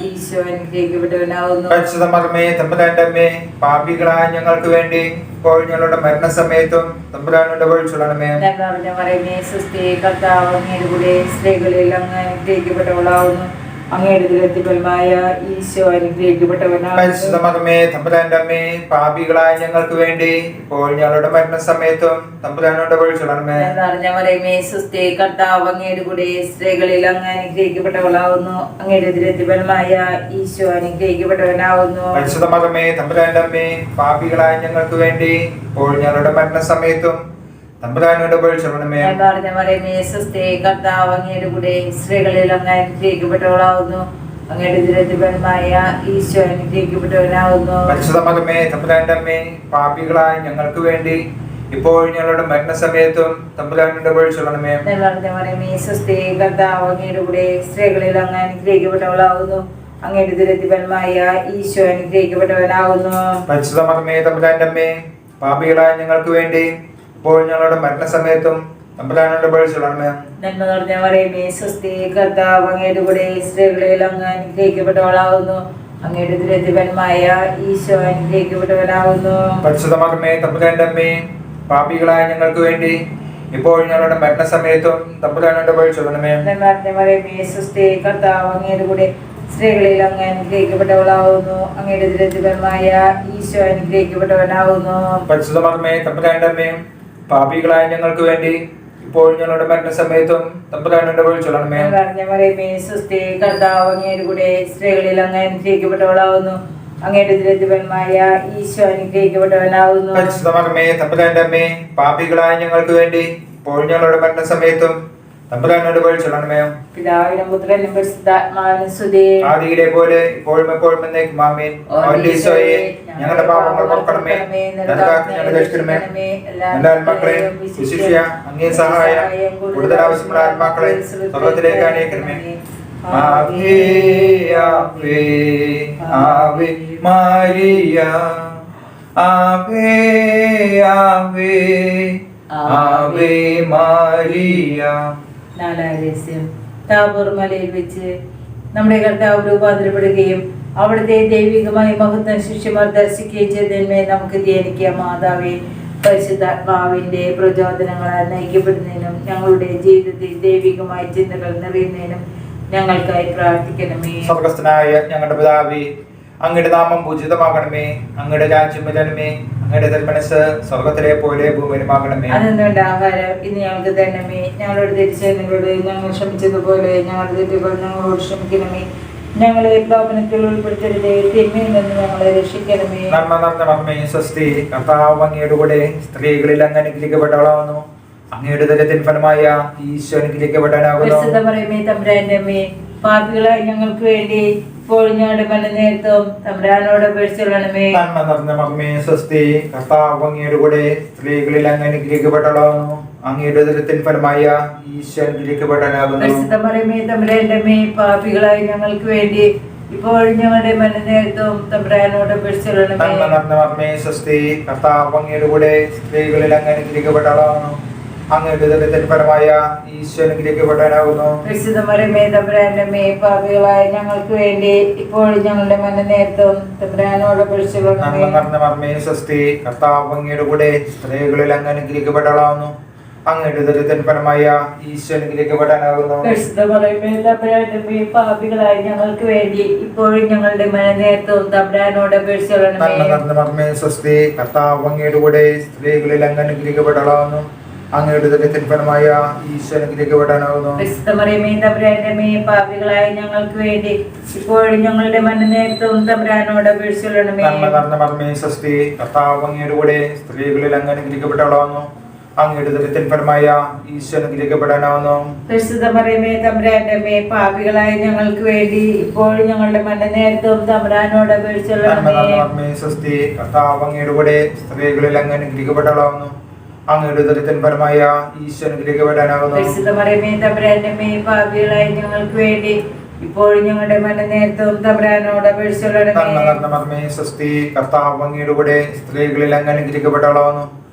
ഈശോ അനുഗ്രഹിക്കപ്പെട്ടവനാവുന്നു. പരിശുദ്ധ മറിയമേ തമ്പുരാന്റെ അമ്മേ, പാപികളായ ഞങ്ങൾക്ക് വേണ്ടി ഇപ്പോൾ ഞങ്ങളുടെ മരണസമയത്തും തമ്പുരാനോട് അപേക്ഷിച്ചൊള്ളണമേ. നന്മ നിറഞ്ഞ മറിയമേ, സ്വസ്തി, കർത്താവ് അങ്ങയുടെ കൂടെ സ്ത്രീകളിൽ അങ്ങ് അനുഗ്രഹിക്കപ്പെട്ടവളാവുന്നു. അങ്ങയുടെ ദരിദ്രന്മായ ഈശോ അനുഗ്രഹിക്കപ്പെട്ടവനാവുന്നു. പരിശുദ്ധ മറിയമേ തമ്പുരാന്റെ അമ്മേ, പാപികളായ ഞങ്ങൾക്ക് വേണ്ടി ഇപ്പോൾ ഞങ്ങളുടെ മരണസമയത്തും തമ്പുരാനോട് അപേക്ഷിച്ചൊള്ളണമേ. നന്മ നിറഞ്ഞ മറിയമേ, സ്വസ്തി, കർത്താവ് അങ്ങയുടെ കൂടെ സ്ത്രീകളിൽ അങ്ങ് അനുഗ്രഹിക്കപ്പെട്ടവളാവുന്നു. അങ്ങയുടെ ദരിദ്രന്മായ ഈശോ അനുഗ്രഹിക്കപ്പെട്ടവനാവുന്നു. പരിശുദ്ധ മറിയമേ തമ്പുരാന്റെ അമ്മേ, പാപികളായ ഞങ്ങൾക്ക് വേണ്ടി ഇപ്പോൾ ഞങ്ങളുടെ മരണസമയത്തും തമ്പുരാനോട് അപേക്ഷിച്ചൊള്ളണമേ. നന്മ നിറഞ്ഞ മറിയമേ, സ്വസ്തി, കർത്താവ് അങ്ങയുടെ കൂടെ സ്ത്രീകളിൽ അങ്ങ് അനുഗ്രഹിക്കപ്പെട്ടവളാവുന്നു. അങ്ങയുടെ ദരിദ്രന്മായ ഈശോ അനുഗ്രഹിക്കപ്പെട്ടവനാവുന്നു. പരിശുദ്ധ മറിയമേ തമ്പുരാന്റെ അമ്മേ, പാപികളായ ഞങ്ങൾക്ക് വേണ്ടി ഇപ്പോൾ ഞങ്ങളുടെ മരണസമയത്തും തമ്പുരാനോട് അപേക്ഷിച്ചൊള്ളണമേ. നന്മ നിറഞ്ഞ മറിയമേ, സ്വസ്തി, കർത്താവ് അങ്ങയുടെ കൂടെ സ്ത്രീകളിൽ അങ്ങ് അനുഗ്രഹിക്കപ്പെട്ടവളാവുന്നു. അങ്ങയുടെ ദരിദ്രന്മായ ഈശോ അനുഗ്രഹിക്കപ്പെട്ടവനാവുന്നു. പരിശുദ്ധ മറിയമേ തമ്പുരാന്റെ അമ്മേ, പാപികളായ ഞങ്ങൾക്ക് വേണ്ടി ഇപ്പോൾ ഞങ്ങളുടെ മരണസമയത്തും തമ്പുരാനോട് അപേക്ഷിച്ചൊള്ളണമേ. നന്മ നിറഞ്ഞ മറിയമേ, സ്വസ്തി, കർത്താവ് അങ്ങയുടെ കൂടെ സ്ത്രീകളിൽ അങ്ങ് അനുഗ്രഹിക്കപ്പെട്ടവളാവുന്നു. അങ്ങയുടെ ദരിദ്രന്മായ ഈശോ അനുഗ്രഹിക്കപ്പെട്ടവനാവുന്നു. പരിശുദ്ധ മറിയമേ തമ്പുരാന്റെ അമ്മേ, പാപികളായ ഞങ്ങൾക്ക് വേണ്ടി ഇപ്പോൾ ഞങ്ങളുടെ മരണസമയത്തും തമ്പുരാനോട് അപേക്ഷിച്ചൊള്ളണമേ. നന്മ നിറഞ്ഞ മറിയമേ, സ്വസ്തി, കർത്താവ് അങ്ങയുടെ കൂടെ സ്ത്രീകളിൽ അങ്ങ് അനുഗ്രഹിക്കപ്പെട്ടവളാവുന്നു. അങ്ങയുടെ ദരിദ്രന്മായ ഈശോ അനുഗ്രഹിക്കപ്പെട്ടവനാവുന്നു. പരിശുദ്ധ മറിയമേ തമ്പുരാന്റെ അമ്മേ, പാപികളായ ഞങ്ങൾക്ക് വേണ്ടി ഇപ്പോൾ ഞങ്ങളുടെ മരണസമയത്തും തമ്പുരാനോട് അപേക്ഷിച്ചൊള്ളണമേ. നന്മ നിറഞ്ഞ മറിയമേ, സ്വസ്തി, കർത്താവ് അങ്ങയുടെ കൂടെ സ്ത്രീകളിൽ അങ്ങ് അനുഗ്രഹിക്കപ്പെട്ടവളാവുന്നു. അങ്ങയുടെ ദരിദ്രന്മായ ഈശോ അനുഗ്രഹിക്കപ്പെട്ടവനാവുന്നു. പരിശുദ്ധ മറിയമേ തമ്പുരാന്റെ അമ്മേ, പാപികളായ ഞങ്ങൾക്ക് വേണ്ടി ഇപ്പോൾ ഞങ്ങളുടെ മരണസമയത്തും തമ്പുരാനോട് പഴിച്ചോളണമേ. പിതാവിനും പുത്രനും പരിശുദ്ധാത്മാവിനും സ്തുതി. ആദിയിലെ പോലെ ഇപ്പോഴും എപ്പോഴും എന്നേക്കും ആമേൻ. അവന്റെ ഈശോയെ ഞങ്ങളുടെ പാപങ്ങൾ പൊറുക്കണമേ, നരകാഗ്നി ഞങ്ങളെ രക്ഷിക്കണമേ. എല്ലാ ആത്മാക്കളെയും വിശിഷ്യ അങ്ങേ സഹായം കൂടുതൽ ആവശ്യമുള്ള ആത്മാക്കളെ സ്വർഗ്ഗത്തിലേക്ക് അനയിക്കണമേ. ആവേ ആവേ ആവേ മരിയ, ആവേ ആവേ ആവേ മരിയ. നാലാം രഹസ്യം. താബോർ മലയിൽ വെച്ച് നമ്മുടെ കർത്താവ് രൂപാന്തരപ്പെടുകയും അവിടുത്തെ ദൈവികമായ മഹത്വം ശിഷ്യന്മാർ ദർശിക്കുകയും ചെയ്തതിന്മേൽ നമുക്ക് ധ്യാനിക്കാം. മാതാവേ, പരിശുദ്ധാത്മാവിന്റെ പ്രചോദനങ്ങളാൽ നയിക്കപ്പെടുന്നതിനും ഞങ്ങളുടെ ജീവിതത്തിൽ ദൈവികമായ ചിന്തകൾ നിറയുന്നതിനും ഞങ്ങൾക്കായി പ്രാർത്ഥിക്കണമേ. സ്വർഗ്ഗസ്ഥനായ ഞങ്ങളുടെ പിതാവേ, അങ്ങയുടെ നാമം പൂജിതമാകണമേ, അങ്ങയുടെ രാജ്യം വരണമേ, അങ്ങയുടെ തിരുമനസ്സ് സ്വർഗ്ഗത്തിലെ പോലെ ഭൂമിയിലുമാകണമേ. അതെന്നുവേണ്ട ആഹാരം ഇന്ന് ഞങ്ങൾക്ക് തരണമേ. ഞങ്ങളുടെ തിരിച്ചറിഞ്ഞവരോട് ഞങ്ങൾ ക്ഷമിച്ചതുപോലെ ഞങ്ങളുടെ തെറ്റുകൾ ഞങ്ങളോട് ക്ഷമിക്കണമേ. ഞങ്ങളെ പ്രലോഭനത്തിൽ ഉൾപ്പെടുത്തരുതേ, തിന്മയിൽ നിന്ന് ഞങ്ങളെ രക്ഷിക്കണമേ. നന്മ നിറഞ്ഞ മറിയമേ, സ്വസ്തി, കർത്താവ് അങ്ങയുടെ കൂടെ സ്ത്രീകളിൽ അങ്ങ് അനുഗ്രഹിക്കപ്പെട്ടവളാകുന്നു. അങ്ങയുടെ ഉദരത്തിൻ ഫലമായ ഈശോ അനുഗ്രഹിക്കപ്പെട്ടവനാകുന്നു. പരിശുദ്ധ മറിയമേ, തമ്പുരാന്റെ അമ്മേ, പാപികളായ ഞങ്ങൾക്ക് വേണ്ടി ഇപ്പോഴും ഞങ്ങളുടെ മരണനേരത്തും തമ്പുരാനോട് അപേക്ഷിച്ചുകൊള്ളണമേ. നന്മ നിറഞ്ഞ മറിയമേ, സ്വസ്തി, കർത്താവ് അങ്ങയുടെ കൂടെ സ്ത്രീകളിൽ അങ്ങ് അനുഗ്രഹിക്കപ്പെട്ടവളാകുന്നു. അങ്ങയുടെ ഉദരത്തിൻ ഫലമായ ഈശോ അനുഗ്രഹിക്കപ്പെട്ടവനാകുന്നു. പരിശുദ്ധ മറിയമേ, തമ്പുരാന്റെ അമ്മേ, പാപികളായ ഞങ്ങൾക്ക് വേണ്ടി ഇപ്പോഴും ഞങ്ങളുടെ മരണനേരത്തും തമ്പുരാനോട് അപേക്ഷിച്ചുകൊള്ളണമേ. നന്മ നിറഞ്ഞ മറിയമേ, സ്വസ്തി, കർത്താവ് അങ്ങയുടെ കൂടെ സ്ത്രീകളിൽ അങ്ങ് അനുഗ്രഹിക്കപ്പെട്ടവളാകുന്നു. അങ്ങയുടെ ഉദരത്തിൻ ഫലമായ ഈശോ അനുഗ്രഹിക്കപ്പെട്ടവനാകുന്നു. പരിശുദ്ധ മറിയമേ, തമ്പുരാന്റെ അമ്മേ, പാപികളായ ഞങ്ങൾക്ക് വേണ്ടി ഇപ്പോഴും ഞങ്ങളുടെ മരണനേരത്തും തമ്പുരാനോട് അപേക്ഷിച്ചുകൊള്ളണമേ. നന്മ നിറഞ്ഞ മറിയമേ, സ്വസ്തി, കർത്താവ് അങ്ങയുടെ കൂടെ സ്ത്രീകളിൽ അങ്ങ് അനുഗ്രഹിക്കപ്പെട്ടവളാകുന്നു. അങ്ങയുടെ ഉദരത്തിൻ ഫലമായ ഈശോ അനുഗ്രഹിക്കപ്പെട്ടവനാകുന്നു. പരിശുദ്ധ മറിയമേ, തമ്പുരാന്റെ അമ്മേ, പാപികളായ ഞങ്ങൾക്ക് വേണ്ടി ഇപ്പോഴും ഞങ്ങളുടെ മരണനേരത്തും തമ്പുരാനോട് അപേക്ഷിച്ചുകൊള്ളണമേ. നന്മ നിറഞ്ഞ മറിയമേ, സ്വസ്തി, കർത്താവ് അങ്ങയുടെ കൂടെ സ്ത്രീകളിൽ അങ്ങ് അനുഗ്രഹിക്കപ്പെട്ടവളാകുന്നു. അങ്ങയുടെ ഉദരത്തിൻ ഫലമായ ഈശോ അനുഗ്രഹിക്കപ്പെട്ടവനാകുന്നു. പരിശുദ്ധ മറിയമേ, തമ്പുരാന്റെ അമ്മേ, പാപികളായ ഞങ്ങൾക്ക് വേണ്ടി ഇപ്പോഴും ഞങ്ങളുടെ മരണനേരത്തും തമ്പുരാനോട് അപേക്ഷിച്ചുകൊള്ളണമേ. നന്മ നിറഞ്ഞ മറിയമേ, സ്വസ്തി, കർത്താവ് അങ്ങയുടെ കൂടെ സ്ത്രീകളിൽ അങ്ങ് അനുഗ്രഹിക്കപ്പെട്ടവളാകുന്നു. അങ്ങയുടെ ഉദരത്തിൻ ഫലമായ ഈശോ അനുഗ്രഹിക്കപ്പെട്ടവനാകുന്നു. പരിശുദ്ധ മറിയമേ, തമ്പുരാന്റെ അമ്മേ, പാപികളായ ഞങ്ങൾക്ക് വേണ്ടി ഇപ്പോഴും ഞങ്ങളുടെ മരണനേരത്തും തമ്പുരാനോട് നന്മ അപേക്ഷിച്ചുകൊള്ളണമേ. നിറഞ്ഞ മറിയമേ, സ്വസ്തി, കർത്താവ് അങ്ങയുടെ കൂടെ സ്ത്രീകളിൽ അങ്ങ് അനുഗ്രഹിക്കപ്പെട്ടവളാകുന്നു. അങ്ങയുടെ ഉദരത്തിൻ ഫലമായ ഈശോ അനുഗ്രഹിക്കപ്പെട്ടവനാകുന്നു. പരിശുദ്ധ മറിയമേ, തമ്പുരാന്റെ അമ്മേ, പാപികളായ ഞങ്ങൾക്ക് വേണ്ടി ഇപ്പോഴും ഞങ്ങളുടെ മരണനേരത്തും തമ്പുരാനോട് അപേക്ഷിച്ചുകൊള്ളണമേ. നന്മ നിറഞ്ഞ മറിയമേ, സ്വസ്തി, കർത്താവ് അങ്ങയുടെ കൂടെ സ്ത്രീകളിൽ അങ്ങ് അനുഗ്രഹിക്കപ്പെട്ടവളാകുന്നു.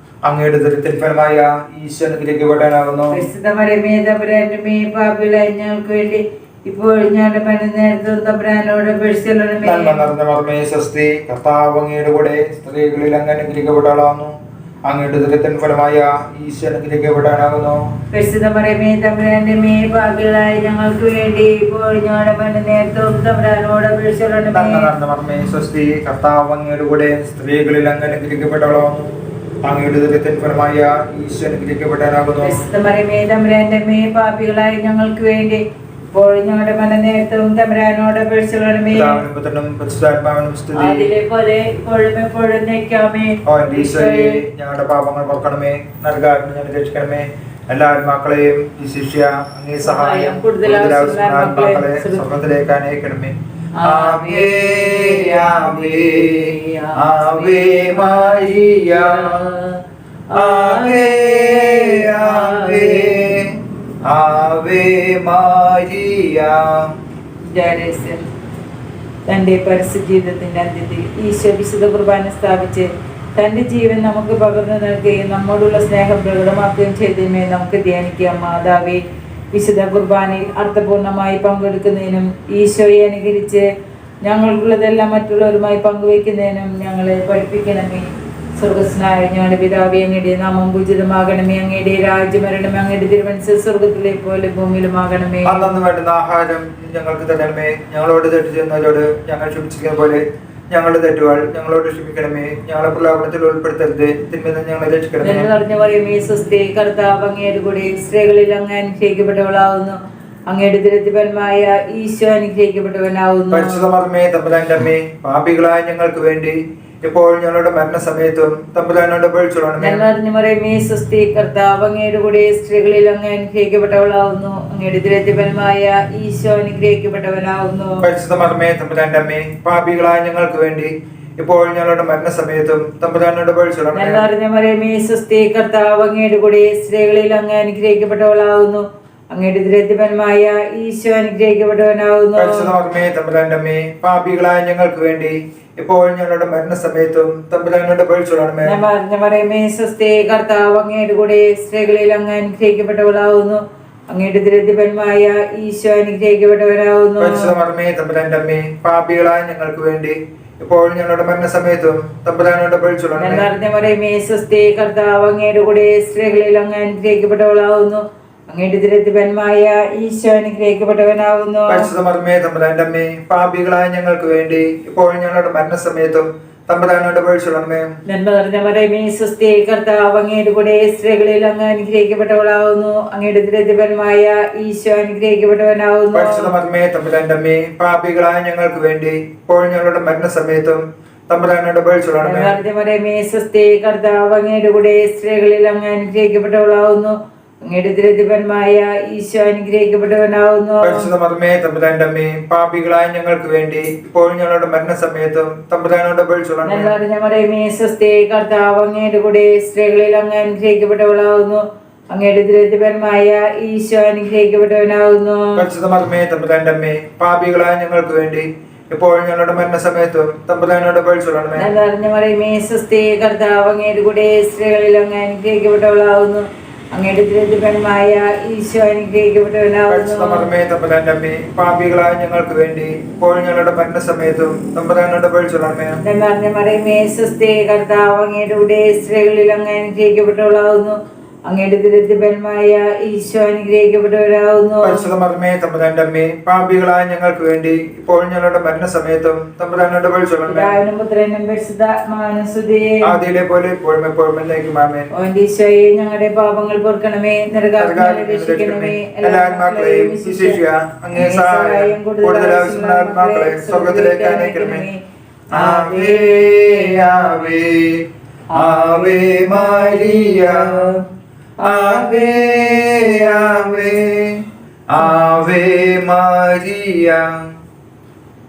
അങ്ങയുടെ ഉദരത്തിൻ ഫലമായ ഈശോ അനുഗ്രഹിക്കപ്പെട്ടവനാകുന്നു. പരിശുദ്ധ മറിയമേ, തമ്പുരാന്റെ അമ്മേ, പാപികളായ ഞങ്ങൾക്ക് വേണ്ടി ഇപ്പോഴും ഞങ്ങളുടെ മരണനേരത്തും തമ്പുരാനോട് അപേക്ഷിച്ചുകൊള്ളണമേ. നന്മ നിറഞ്ഞ മറിയമേ, സ്വസ്തി, കർത്താവ് അങ്ങയുടെ കൂടെ സ്ത്രീകളിൽ അങ്ങ് അനുഗ്രഹിക്കപ്പെട്ടവളാകുന്നു. അങ്ങയുടെ ഉദരത്തിൻ ഫലമായ ഈശോ അനുഗ്രഹിക്കപ്പെട്ടവനാകുന്നു. പരിശുദ്ധ മറിയമേ, തമ്പുരാന്റെ അമ്മേ, പാപികളായ ഞങ്ങൾക്ക് വേണ്ടി ഇപ്പോഴും ഞങ്ങളുടെ മരണനേരത്തും തമ്പുരാനോട് അപേക്ഷിച്ചുകൊള്ളണമേ. നന്മ നിറഞ്ഞ മറിയമേ, സ്വസ്തി, കർത്താവ് അങ്ങയുടെ കൂടെ സ്ത്രീകളിൽ അങ്ങ് അനുഗ്രഹിക്കപ്പെട്ടവളാകുന്നു. അങ്ങയുടെ ഉദരത്തിൻ ഫലമായ ഈശോ അനുഗ്രഹിക്കപ്പെട്ടവനാകുന്നു. പരിശുദ്ധ മറിയമേ, തമ്പുരാന്റെ അമ്മേ, പാപികളായ ഞങ്ങൾക്ക് വേണ്ടി ഇപ്പോഴും ഞങ്ങളുടെ മരണനേരത്തും തമ്പുരാനോട് അപേക്ഷിച്ചുകൊള്ളണമേ. പിതാവിനും പുത്രനും പരിശുദ്ധാത്മാവിനും സ്തുതി. ആദിയിലെ പോലെ ഇപ്പോഴും എപ്പോഴും നയിക്കാമേ. ഓ എന്റെ ഈശോയെ, ഞങ്ങളുടെ പാപങ്ങൾ പൊറുക്കണമേ, നരകാഗ്നി ഞങ്ങളെ രക്ഷിക്കണമേ. എല്ലാ ആത്മാക്കളെയും വിശിഷ്യ അങ്ങേ സഹായം കൂടുതൽ ആവശ്യമുള്ള ആത്മാക്കളെ സ്വർഗ്ഗത്തിലേക്ക് അനയിക്കണമേ. ആവേ ആവേ ആവേ മരിയ, ആവേ ആവേ ആവേ മരിയ. ജയരഹസ്യം. തന്റെ പരസ്യ ജീവിതത്തിന്റെ അന്ത്യത്തിൽ ഈശോ വിശുദ്ധ കുർബാന സ്ഥാപിച്ച് തന്റെ ജീവൻ നമുക്ക് പകർന്നു നൽകുകയും നമ്മോടുള്ള സ്നേഹം പ്രകടമാക്കുകയും ചെയ്തതിനെ നമുക്ക് ധ്യാനിക്കാം. മാതാവേ, വിശുദ്ധ കുർബാനയിൽ അർത്ഥപൂർണമായി പങ്കെടുക്കുന്നതിനും ഈശോയെ അനുകരിച്ച് ഞങ്ങൾക്കുള്ളതെല്ലാം മറ്റുള്ളവരുമായി പങ്കുവയ്ക്കുന്നതിനും ഞങ്ങളെ പഠിപ്പിക്കണമേ. സ്വർഗസ്നായ ഞങ്ങളുടെ പിതാവേ, അങ്ങയുടെ നാമം പൂജിതമാകണമേ. അങ്ങയുടെ രാജ്യം വരണമേ. അങ്ങയുടെ തിരുമനസ്സ് സ്വർഗത്തിലെ പോലെ ഭൂമിയിലുമാകണമേ. അന്നു വേണ്ടുന്ന ആഹാരം ഞങ്ങൾക്ക് തരണമേ. ഞങ്ങളോട് തെറ്റ് ചെയ്യുന്നവരോട് ഞങ്ങൾ ക്ഷമിച്ചിരിക്കുന്ന പോലെ ഞങ്ങളുടെ തെറ്റുകൾ ഞങ്ങളോട് ക്ഷമിക്കണമേ. ഞങ്ങളെ പ്രലോഭനത്തിൽ ഉൾപ്പെടുത്തരുത്, തിന്മയിൽ ഞങ്ങളെ രക്ഷിക്കണമേ. നിറഞ്ഞ മറിയമേ, സ്വസ്തി, കർത്താവ് അങ്ങയുടെ കൂടെ സ്ത്രീകളിൽ അങ്ങ് അനുഗ്രഹിക്കപ്പെട്ടവളാവുന്നു. അങ്ങയുടെ ദുരിതഫലമായ ഈശോ അനുഗ്രഹിക്കപ്പെട്ടവനാവുന്നു. പരിശുദ്ധ മറിയമേ, തമ്പുരാന്റെ അമ്മേ, പാപികളായ ഞങ്ങൾക്ക് വേണ്ടി ഇപ്പോൾ ഞങ്ങളുടെ മരണസമയത്തും തമ്പുരാനോട് അപേക്ഷിച്ചുകൊള്ളണമേ. നന്മ മറിയമേ സ്വസ്തി, കർത്താവ് അങ്ങയുടെ കൂടെ സ്ത്രീകളിൽ അങ്ങ് അനുഗ്രഹിക്കപ്പെട്ടവളാവുന്നു. അങ്ങയുടെ ഫലമായ ഈശോ അനുഗ്രഹിക്കപ്പെട്ടവനാവുന്നു. പരിശുദ്ധ മറിയമേ തമ്പുരാന്റെ അമ്മേ, പാപികളായ ഞങ്ങൾക്ക് വേണ്ടി ഇപ്പോൾ ഞങ്ങളുടെ മരണസമയത്തും തമ്പുരാനോട് അപേക്ഷിച്ചുകൊള്ളണമേ. നന്മ മറിയമേ സ്വസ്തി, കർത്താവ് അങ്ങയുടെ കൂടെ സ്ത്രീകളിൽ അങ്ങ് അനുഗ്രഹിക്കപ്പെട്ടവളാവുന്നു. അങ്ങയുടെ ഫലമായ ഈശോ അനുഗ്രഹിക്കപ്പെട്ടവനാവുന്നു. പരിശുദ്ധ മറിയമേ തമ്പുരാന്റെ അമ്മേ, പാപികളായ ഞങ്ങൾക്ക് വേണ്ടി ഇപ്പോൾ ഞങ്ങളുടെ മരണസമയത്തും തമ്പുരാനോട് അപേക്ഷിച്ചുകൊള്ളണമേ. നന്മ മറിയമേ സ്വസ്തി, കർത്താവ് അങ്ങയുടെ കൂടെ സ്ത്രീകളിൽ അങ്ങ് അനുഗ്രഹിക്കപ്പെട്ടവളാവുന്നു. അങ്ങയുടെ ഫലമായ ഈശോ അനുഗ്രഹിക്കപ്പെട്ടവനാവുന്നു. പരിശുദ്ധ മറിയമേ തമ്പുരാന്റെ അമ്മേ, പാപികളായ ഞങ്ങൾക്ക് വേണ്ടി ഇപ്പോൾ ഞങ്ങളുടെ മരണസമയത്തും തമ്പുരാനോട് അപേക്ഷിച്ചുകൊള്ളണമേ. നന്മ മറിയമേ സ്വസ്തി, കർത്താവ് അങ്ങയുടെ കൂടെ സ്ത്രീകളിൽ അങ്ങ് അനുഗ്രഹിക്കപ്പെട്ടവളാവുന്നു. അങ്ങയുടെ ഫലമായ ഈശോ അനുഗ്രഹിക്കപ്പെട്ടവനാവുന്നു. പരിശുദ്ധ മറിയമേ തമ്പുരാന്റെ അമ്മേ, പാപികളായ ഞങ്ങൾക്ക് വേണ്ടി ഇപ്പോൾ ഞങ്ങളുടെ മരണസമയത്തും തമ്പുരാനോട് അപേക്ഷിച്ചുകൊള്ളണമേ. നന്മ മറിയമേ സ്വസ്തി, കർത്താവ് അങ്ങയുടെ കൂടെ സ്ത്രീകളിൽ അങ്ങ് അനുഗ്രഹിക്കപ്പെട്ടവളാവുന്നു. അങ്ങയുടെ ഫലമായ ഈശോ അനുഗ്രഹിക്കപ്പെട്ടവനാവുന്നു. പരിശുദ്ധ മറിയമേ തമ്പുരാന്റെ അമ്മേ, പാപികളായ ഞങ്ങൾക്ക് വേണ്ടി ഇപ്പോൾ ഞങ്ങളുടെ മരണസമയത്തും തമ്പുരാനോട് അപേക്ഷിച്ചുകൊള്ളണമേ. നന്മ മറിയമേ സ്വസ്തി, കർത്താവ് അങ്ങയുടെ കൂടെ സ്ത്രീകളിൽ അങ്ങ് അനുഗ്രഹിക്കപ്പെട്ടവളാവുന്നു. അങ്ങയുടെ ഫലമായ ഈശോ അനുഗ്രഹിക്കപ്പെട്ടവനാവുന്നു. പരിശുദ്ധ മറിയമേ തമ്പുരാന്റെ അമ്മേ, പാപികളായ ഞങ്ങൾക്ക് വേണ്ടി ഇപ്പോൾ ഞങ്ങളുടെ മരണസമയത്തും തമ്പുരാനോട് അപേക്ഷിച്ചുകൊള്ളണമേ. നന്മ മറിയമേ സ്വസ്തി, കർത്താവ് അങ്ങയുടെ കൂടെ സ്ത്രീകളിൽ അങ്ങ് അനുഗ്രഹിക്കപ്പെട്ടവളാവുന്നു. അങ്ങയുടെ ഫലമായ ഈശോ അനുഗ്രഹിക്കപ്പെട്ടവനാവുന്നു. പരിശുദ്ധ മറിയമേ തമ്പുരാന്റെ അമ്മേ, പാപികളായ ഞങ്ങൾക്ക് വേണ്ടി ഇപ്പോൾ ഞങ്ങളുടെ മരണസമയത്തും തമ്പുരാനോട് അപേക്ഷിച്ചുകൊള്ളണമേ. നന്മ മറിയമേ സ്വസ്തി, കർത്താവ് അങ്ങയുടെ കൂടെ സ്ത്രീകളിൽ അങ്ങ് അനുഗ്രഹിക്കപ്പെട്ടവളാവുന്നു. അങ്ങയുടെ ഫലമായ ഈശോ അനുഗ്രഹിക്കപ്പെട്ടവനാവുന്നു. പരിശുദ്ധ മറിയമേ തമ്പുരാന്റെ അമ്മേ, പാപികളായ ഞങ്ങൾക്ക് വേണ്ടി ഇപ്പോൾ ഞങ്ങളുടെ മരണസമയത്തും തമ്പുരാനോട് അപേക്ഷിച്ചുകൊള്ളണമേ. നന്മ മറിയമേ സ്വസ്തി, കർത്താവ് അങ്ങയുടെ കൂടെ സ്ത്രീകളിൽ അങ്ങ് അനുഗ്രഹിക്കപ്പെട്ടവളാവുന്നു. അങ്ങയുടെ ഫലമായ ഈശോ അനുഗ്രഹിക്കപ്പെട്ടവരാവുന്നു. പരിശുദ്ധ മറിയമേ തമ്പുരാന്റെ അമ്മേ, പാപികളായ ഞങ്ങൾക്ക് വേണ്ടി ഇപ്പോൾ ഞങ്ങളുടെ മരണസമയത്തും തമ്പുരാനോട് അപേക്ഷിച്ചുകൊള്ളണമേ. പിതാവിനും പുത്രനും പരിശുദ്ധാത്മാവിനും സ്തുതി. ആദിയിലെ പോലെ ഇപ്പോഴും എപ്പോഴും എന്നേക്കും ആമേൻ. ഓ ഈശോയെ, ഞങ്ങളുടെ പാപങ്ങൾ പൊറുക്കണമേ, നരകാഗ്നിയിൽ രക്ഷിക്കണമേ. എല്ലാ ആത്മാക്കളെയും വിശേഷിക്കുക അങ്ങേ സഹായം കൂടുതൽ ആവശ്യമുള്ള ആത്മാക്കളെ സ്വർഗത്തിലേക്ക് അയക്കണമേ. ആവേ ആവേ ആവേ മരിയ, ആവേ ആവേ ആവേ മരിയ.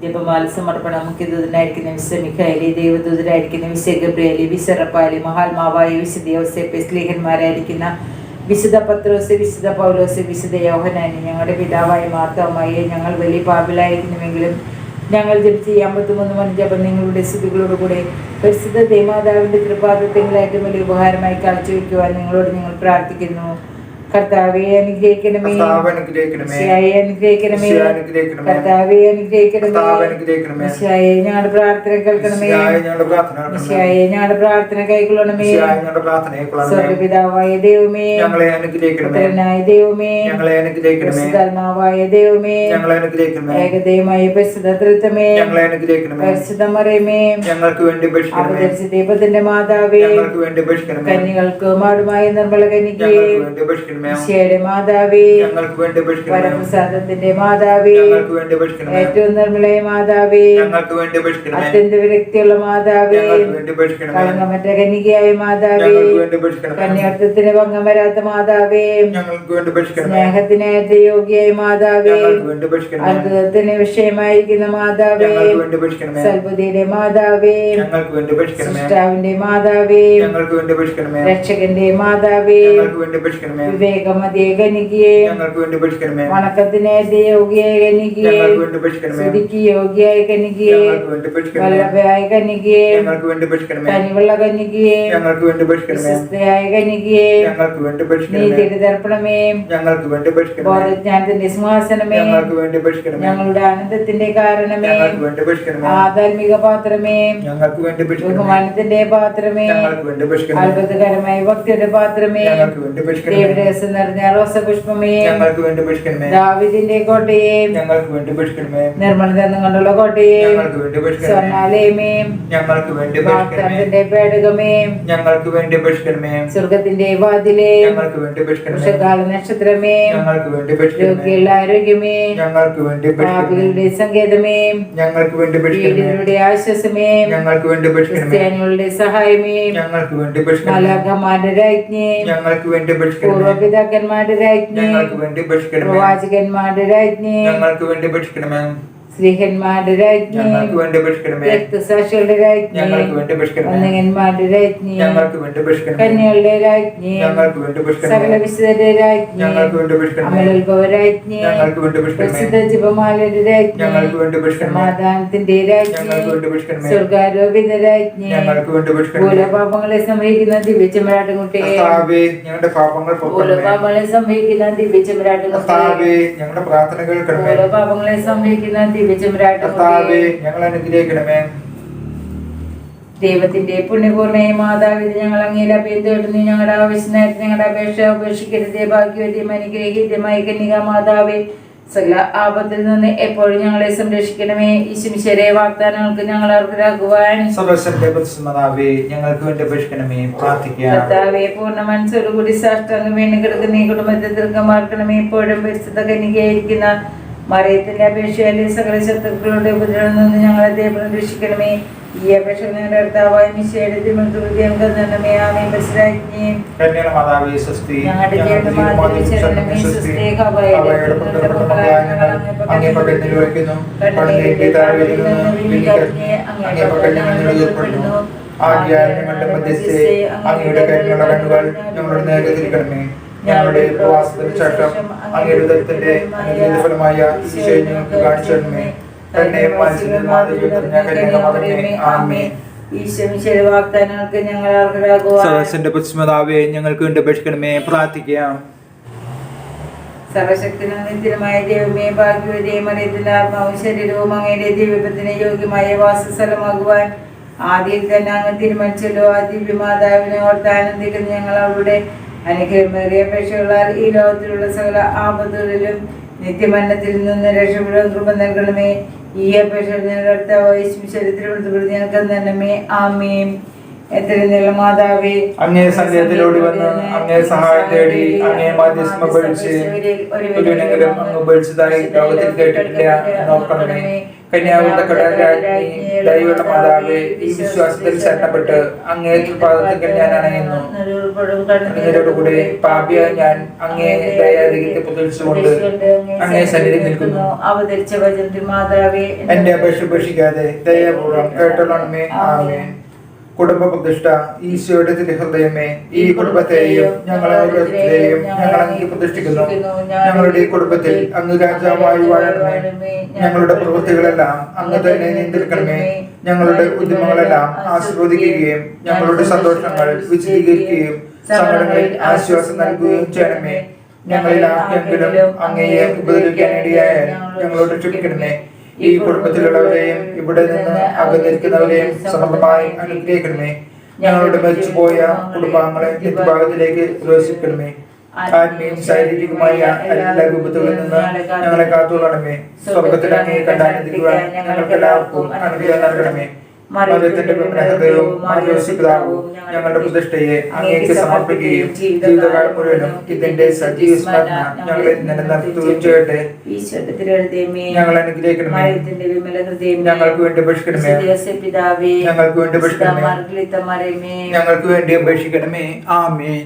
ജപമാല സമർപ്പണം. മുഖ്യദൂതനായിരിക്കുന്ന വിശുദ്ധ മിഖായേലി, ദൈവദൂതരായിരിക്കുന്ന വിശുദ്ധ ഗബ്രിയേലി, വിശുദ്ധ റഫായേലി, മഹാത്മാവായ വിശുദ്ധ യോസേപ്പ്, സ്ലീഹന്മാരായിരിക്കുന്ന വിശുദ്ധ പത്രോസ്, വിശുദ്ധ പൗലോസ്, വിശുദ്ധ യോഹന്നാനി, ഞങ്ങളുടെ പിതാവായ മാർത്തോമായെ, ഞങ്ങൾ വലിയ പാപിലായിരിക്കുന്നുവെങ്കിലും ഞങ്ങൾ ജപിച്ച 53 ജപം നിങ്ങളുടെ സ്തുതികളോടുകൂടെ പരിശുദ്ധ ദേവമാതാവിന്റെ തൃപാദത്വങ്ങളായിട്ട് വലിയ ഉപഹാരമായി കാഴ്ചവെക്കുവാൻ നിങ്ങളോട് ഞങ്ങൾ പ്രാർത്ഥിക്കുന്നു. കർത്താവെ അനുഗ്രഹിക്കണമേ, ഈശോയെ അനുഗ്രഹിക്കണമേ, കർത്താവെ അനുഗ്രഹിക്കണമേ, ഈശോയെ ഞങ്ങളുടെ പ്രാർത്ഥന കേൾക്കണമേ, ഈശോയെ ഞങ്ങളുടെ പ്രാർത്ഥന കൈക്കൊള്ളണമേ. സ്വർഗ്ഗപിതാവായ ദൈവമേ, പുത്രനായ ദൈവമേ, പരിശുദ്ധാത്മാവായ ദൈവമേ, ഏകദൈവമായ പരിശുദ്ധ തൃത്വമേ, പരിശുദ്ധ മറിയമേ, അവതരിച്ച ദൈവത്തിന്റെ മാതാവേ, കന്യകൾക്ക് മാടുമായ നിർമ്മല കന്യകേ, ഈശോയുടെ മാതാവേ, വരപ്രസാദത്തിന്റെ മാതാവേ, ഏറ്റവും നിർമ്മലയ മാതാവേ, അത്യന്ത വിരക്തിയുള്ള മാതാവേ, കളങ്കമറ്റ കന്യകയായ മാതാവേ, കന്യാർത്ഥത്തിന് ഭംഗം വരാത്ത മാതാവേ, സ്നേഹത്തിനേറ്റ യോഗ്യയായ മാതാവേ, അത്ഭുതത്തിന് വിഷയമായിരിക്കുന്ന മാതാവേ, സൽബുദ്ധിയുടെ മാതാവേ, സൃഷ്ടാവിന്റെ മാതാവേ, രക്ഷകന്റെ മാതാവേ, വിവേകമതിയെ കനികയെ, വണക്കത്തിനേറ്റ യോഗ്യയായ കനികയെ, സ്തുതിക്ക് യോഗ്യയായ കനികയെ, വല്ലഭയായ കനികയെ, കനിവുള്ള കനികയെ, വിശ്വസ്തയായ കനികയെ, നീതിയുടെ ദർപ്പണമേ, ബോധജ്ഞാനത്തിന്റെ സിംഹാസനമേ, ഞങ്ങളുടെ ആനന്ദത്തിന്റെ കാരണമേ, ആധ്യാത്മിക പാത്രമേ, ബഹുമാനത്തിന്റെ പാത്രമേ, അത്ഭുതകരമായ ഭക്തിയുടെ പാത്രമേ, ദൈവരഹസ്യ രസം നിറഞ്ഞ റോസപുഷ്പമേ, ഞങ്ങൾക്ക് വേണ്ടി അപേക്ഷിക്കണമേ. ദാവീദിന്റെ കോട്ടയെ, ഞങ്ങൾക്ക് വേണ്ടി അപേക്ഷിക്കണമേ. നിർമ്മലതന്നും കൊണ്ടുള്ള കോട്ടയെ, ഞങ്ങൾക്ക് വേണ്ടി അപേക്ഷിക്കണമേ. സ്വർണ്ണാലയമേ, ഞങ്ങൾക്ക് വേണ്ടി അപേക്ഷിക്കണമേ. വാഗ്ദാനത്തിന്റെ പേടകമേ, ഞങ്ങൾക്ക് വേണ്ടി അപേക്ഷിക്കണമേ. സ്വർഗത്തിന്റെ വാതിലേ, ഞങ്ങൾക്ക് വേണ്ടി അപേക്ഷിക്കണമേ. വൃഷകാല നക്ഷത്രമേ, ഞങ്ങൾക്ക് വേണ്ടി അപേക്ഷിക്കണമേ. രോഗികളുടെ ആരോഗ്യമേ, ഞങ്ങൾക്ക് വേണ്ടി അപേക്ഷിക്കണമേ. പാപികളുടെ സങ്കേതമേ, ഞങ്ങൾക്ക് വേണ്ടി അപേക്ഷിക്കണമേ. പീഡിതരുടെ ആശ്വാസമേ, ഞങ്ങൾക്ക് വേണ്ടി അപേക്ഷിക്കണമേ. ക്രിസ്ത്യാനികളുടെ സഹായമേ, ഞങ്ങൾക്ക് വേണ്ടി അപേക്ഷിക്കണമേ. മാലാഖമാരുടെ രാജ്ഞി, ഞങ്ങൾക്ക് വേണ്ടി അപേക്ഷിക്കണമേ. പൂർവപിതാക്കന്മാരുടെ രാജ്ഞി, ഞങ്ങൾക്ക് വേണ്ടി അപേക്ഷിക്കണമേ. പ്രവാചകന്മാരുടെ രാജ്ഞി, ഞങ്ങൾക്ക് വേണ്ടി അപേക്ഷിക്കണമേ. സ്ത്രീഹന്മാരുടെ രാജ്ഞി, ഞങ്ങൾക്ക് വേണ്ടി അപേക്ഷിക്കണമേ. രക്തസാക്ഷികളുടെ രാജ്ഞി, ഞങ്ങൾക്ക് വേണ്ടി അപേക്ഷിക്കണമേ. വന്ദകന്മാരുടെ രാജ്ഞി, ഞങ്ങൾക്ക് വേണ്ടി അപേക്ഷിക്കണമേ. കന്യകളുടെ രാജ്ഞി, ഞങ്ങൾക്ക് വേണ്ടി അപേക്ഷിക്കണമേ. സകല വിശുദ്ധരുടെ രാജ്ഞി, ഞങ്ങൾക്ക് വേണ്ടി അപേക്ഷിക്കണമേ. അമലോത്ഭവ രാജ്ഞി, ഞങ്ങൾക്ക് വേണ്ടി അപേക്ഷിക്കണമേ. പ്രസിദ്ധ ജപമാലയുടെ രാജ്ഞി, ഞങ്ങൾക്ക് വേണ്ടി അപേക്ഷിക്കണമേ. സമാധാനത്തിന്റെ രാജ്ഞി, ഞങ്ങൾക്ക് വേണ്ടി അപേക്ഷിക്കണമേ. സ്വർഗാരോപിത രാജ്ഞി, ഞങ്ങൾക്ക് വേണ്ടി അപേക്ഷിക്കണമേ. മൂലപാപങ്ങളെ സംഭവിക്കുന്ന ദിവ്യചമരാട്ടുകുട്ടിയെ, കർത്താവേ, ഞങ്ങളുടെ പാപങ്ങൾ പൊറുക്കണമേ. മൂലപാപങ്ങളെ സംഭവിക്കുന്ന ദിവ്യചമരാട്ടുകുട്ടിയെ, കർത്താവേ, ഞങ്ങളുടെ പ്രാർത്ഥന കേൾക്കണമേ. മൂലപാപങ്ങളെ സംഭവിക്കുന്ന ദിവ്യചമരാട്ടുകുട്ടിയെ, കർത്താവേ, ഞങ്ങളെ അനുഗ്രഹിക്കണമേ. ദൈവത്തിന്റെ പുണ്യപൂർണ്ണയെ മാതാവിന് ഞങ്ങൾ അങ്ങയിൽ അഭയം തേടുന്നു. ഞങ്ങളുടെ ആവശ്യത്തിനായിട്ട് ഞങ്ങളുടെ അപേക്ഷ ഉപേക്ഷിക്കരുതേ. ഭാഗ്യവതിയും അനുഗ്രഹീതമായ കന്യക മാതാവേ, സകല ആപത്തിൽ നിന്ന് എപ്പോഴും ഞങ്ങളെ സംരക്ഷിക്കണമേ. ഈശ്വമിശരെ വാഗ്ദാനങ്ങൾക്ക് ഞങ്ങൾ അർഹരാകുവാൻ സർവ്വശക്തനായ പിതാവേ, ഞങ്ങൾക്ക് വേണ്ടി അപേക്ഷിക്കണമേ. പ്രാർത്ഥിക്കാം. കർത്താവേ, പൂർണ്ണ മനസ്സോടുകൂടി സാഷ്ടാംഗം വീണ് കിടക്കുന്ന ഈ കുടുംബത്തെ ദീർഘമാർക്കണമേ. എപ്പോഴും പരിശുദ്ധ കന്യകയായിരിക്കുന്ന മറിയത്തിന്റെ അപേക്ഷയിലെ സകല ശത്രുക്കളുടെ ഉപദ്രവം നിന്ന് ഞങ്ങളെ ദൈവം രക്ഷിക്കണമേ. ഈ അപേക്ഷ ഞങ്ങളുടെ കർത്താവായ മിശിഹായുടെ തിരുമുഖം തരണമേ. ആമേൻ. പരിശുദ്ധരാജ്ഞി, കന്യക മാതാവേ, സ്വസ്തി. ഞങ്ങളുടെ ജീവനമാതാവേ, ശരണമേ. സ്വസ്തി. ഹവ്വായുടെ പുത്രനായ ഞങ്ങൾ അങ്ങേ പക്കൽ നിലവിളിക്കുന്നു. കണ്ണുനീരിന്റെ താഴ്വരയിൽ നിന്ന് വിളിക്കറിഞ്ഞ് അങ്ങേ പക്കൽ ഞങ്ങൾ ഉയർപ്പെടുന്നു. ആകയാൽ ഞങ്ങളുടെ മധ്യസ്ഥേ, അങ്ങയുടെ കരുണയുള്ള കണ്ണുകൾ ഞങ്ങളുടെ നേരെ തിരിക്കണമേ. ഞങ്ങളുടെ പ്രവാസത്തിന് ശേഷം അങ്ങയുടെ ദൈവത്തിന്റെ അനുഗ്രഹീത ഫലമായ ഈശോയെ ഞങ്ങൾക്ക് കാണിച്ചു തരണമേ. തന്നെ വാഗ്ദാനങ്ങൾക്ക് ഞങ്ങൾ അർഹരാകുവാൻ സർവ്വശക്തന്റെ പുത്രമാതാവേ, ഞങ്ങൾക്ക് വേണ്ടി അപേക്ഷിക്കണമേ. പ്രാർത്ഥിക്കാം. സർവശക്തനും നിത്യനുമായ ദൈവമേ, ഭാഗ്യവതിയെ മറിയത്തിന്റെ ആത്മാവും ശരീരവും അങ്ങയുടെ ദിവ്യത്തിന് യോഗ്യമായ വാസസ്ഥലമാകുവാൻ ആദ്യം തന്നെ അങ്ങ് തീരുമാനിച്ചല്ലോ. ആ ദിവ്യമാതാവിനെ ഓർത്ത് ആനന്ദിക്കുന്ന ഞങ്ങൾ അവരുടെ അനുഗ്രഹമേറിയ അപേക്ഷകളാൽ ഈ ലോകത്തിലുള്ള സകല ആപത്തുകളിലും നിത്യമരണത്തിൽ നിന്ന് രക്ഷപ്പെടാൻ കൃപ നൽകണമേ. ഈ അപേക്ഷ ഞങ്ങൾക്ക് തരണമേ. ആമേൻ. എത്രയും നല്ല മാതാവേ, അങ്ങേ സന്ധ്യത്തിലൂടെ വന്ന് അങ്ങേ സഹായം തേടി അങ്ങേ മധ്യസ്ഥം ഉപേക്ഷിച്ച് ഒരുവനെങ്കിലും അങ്ങ് ഉപേക്ഷിച്ചതായി ലോകത്തിൽ കേട്ടിട്ടില്ല. നോക്കണമേ. കന്യാകുമാരി കടലാജ്ഞി, ദൈവമുള്ള മാതാവേ, ഈ വിശ്വാസത്തിൽ ശരണപ്പെട്ട് അങ്ങേ പാദത്തിൽ ഞാൻ അണയുന്നു. കൂടെ പാപിയായ ഞാൻ അങ്ങേ ദയാധികത്തെ പുതുച്ചുകൊണ്ട് അങ്ങേ സന്നിധി നിൽക്കുന്നു. അവതരിച്ച വചനത്തിൽ മാതാവേ, എന്റെ അപേക്ഷ ഉപേക്ഷിക്കാതെ ദയാപൂർവ്വം കേട്ടോളണമേ. ആമേൻ. കുടുംബ പ്രതിഷ്ഠ. ഈശോയുടെ തിരുഹൃദയമേ, ഈ കുടുംബത്തെയും ഞങ്ങളെ ഓരോരുത്തരെയും ഞങ്ങൾ അങ്ങ് പ്രതിഷ്ഠിക്കുന്നു. ഞങ്ങളുടെ ഈ കുടുംബത്തിൽ അങ്ങ് രാജാവായി വാഴണമേ. ഞങ്ങളുടെ പ്രവൃത്തികളെല്ലാം അങ്ങ് തന്നെ നിയന്ത്രിക്കണമേ. ഞങ്ങളുടെ ഉദ്യമങ്ങളെല്ലാം ആസ്വദിക്കുകയും ഞങ്ങളുടെ സന്തോഷങ്ങൾ വിശദീകരിക്കുകയും സങ്കടങ്ങളിൽ ആശ്വാസം നൽകുകയും ചെയ്യണമേ. ഞങ്ങളിൽ ആർക്കെങ്കിലും അങ്ങയെ ഉപദ്രവിക്കാനിടയായാൽ ഞങ്ങളോട് ക്ഷമിക്കണമേ. ഈ കുടുംബത്തിലുള്ളവരെയും ഇവിടെ നിന്ന് അകന്നിരിക്കുന്നവരെയും സമൃദ്ധമായി അനുഗ്രഹിക്കണമേ. ഞങ്ങളുടെ മരിച്ചുപോയ കുടുംബാംഗങ്ങളെ നിത്യഭാഗത്തിലേക്ക് പ്രവേശിക്കണമേ. ആത്മീയം ശാരീരികമായ എല്ലാ വിപത്തുകളിൽ നിന്ന് ഞങ്ങളെ കാത്തുകൊള്ളണമേ. സ്വർഗത്തിൽ അങ്ങേ കണ്ടാനന്ദിക്കുവാൻ ഞങ്ങൾക്ക് എല്ലാവർക്കും അനുഗ്രഹം നൽകണമേ. മറിയത്തിന്റെ ഹൃദയവും പിതാവും ഞങ്ങളുടെ പ്രതിഷ്ഠയെ അങ്ങേക്ക് സമർപ്പിക്കുകയും ജീവിതകാലം മുഴുവനും ഇതിന്റെ സജീവ സ്മരണ ഞങ്ങളെ നിലനിർത്തുകയും ചെയ്യട്ടെ. ഞങ്ങൾ അനുഗ്രഹിക്കണമേ. ഞങ്ങൾക്ക് വേണ്ടി അപേക്ഷിക്കണമേ. ഞങ്ങൾക്ക് വേണ്ടി അപേക്ഷിക്കണമേ. ഞങ്ങൾക്ക് വേണ്ടി അപേക്ഷിക്കണമേ. ആമേൻ.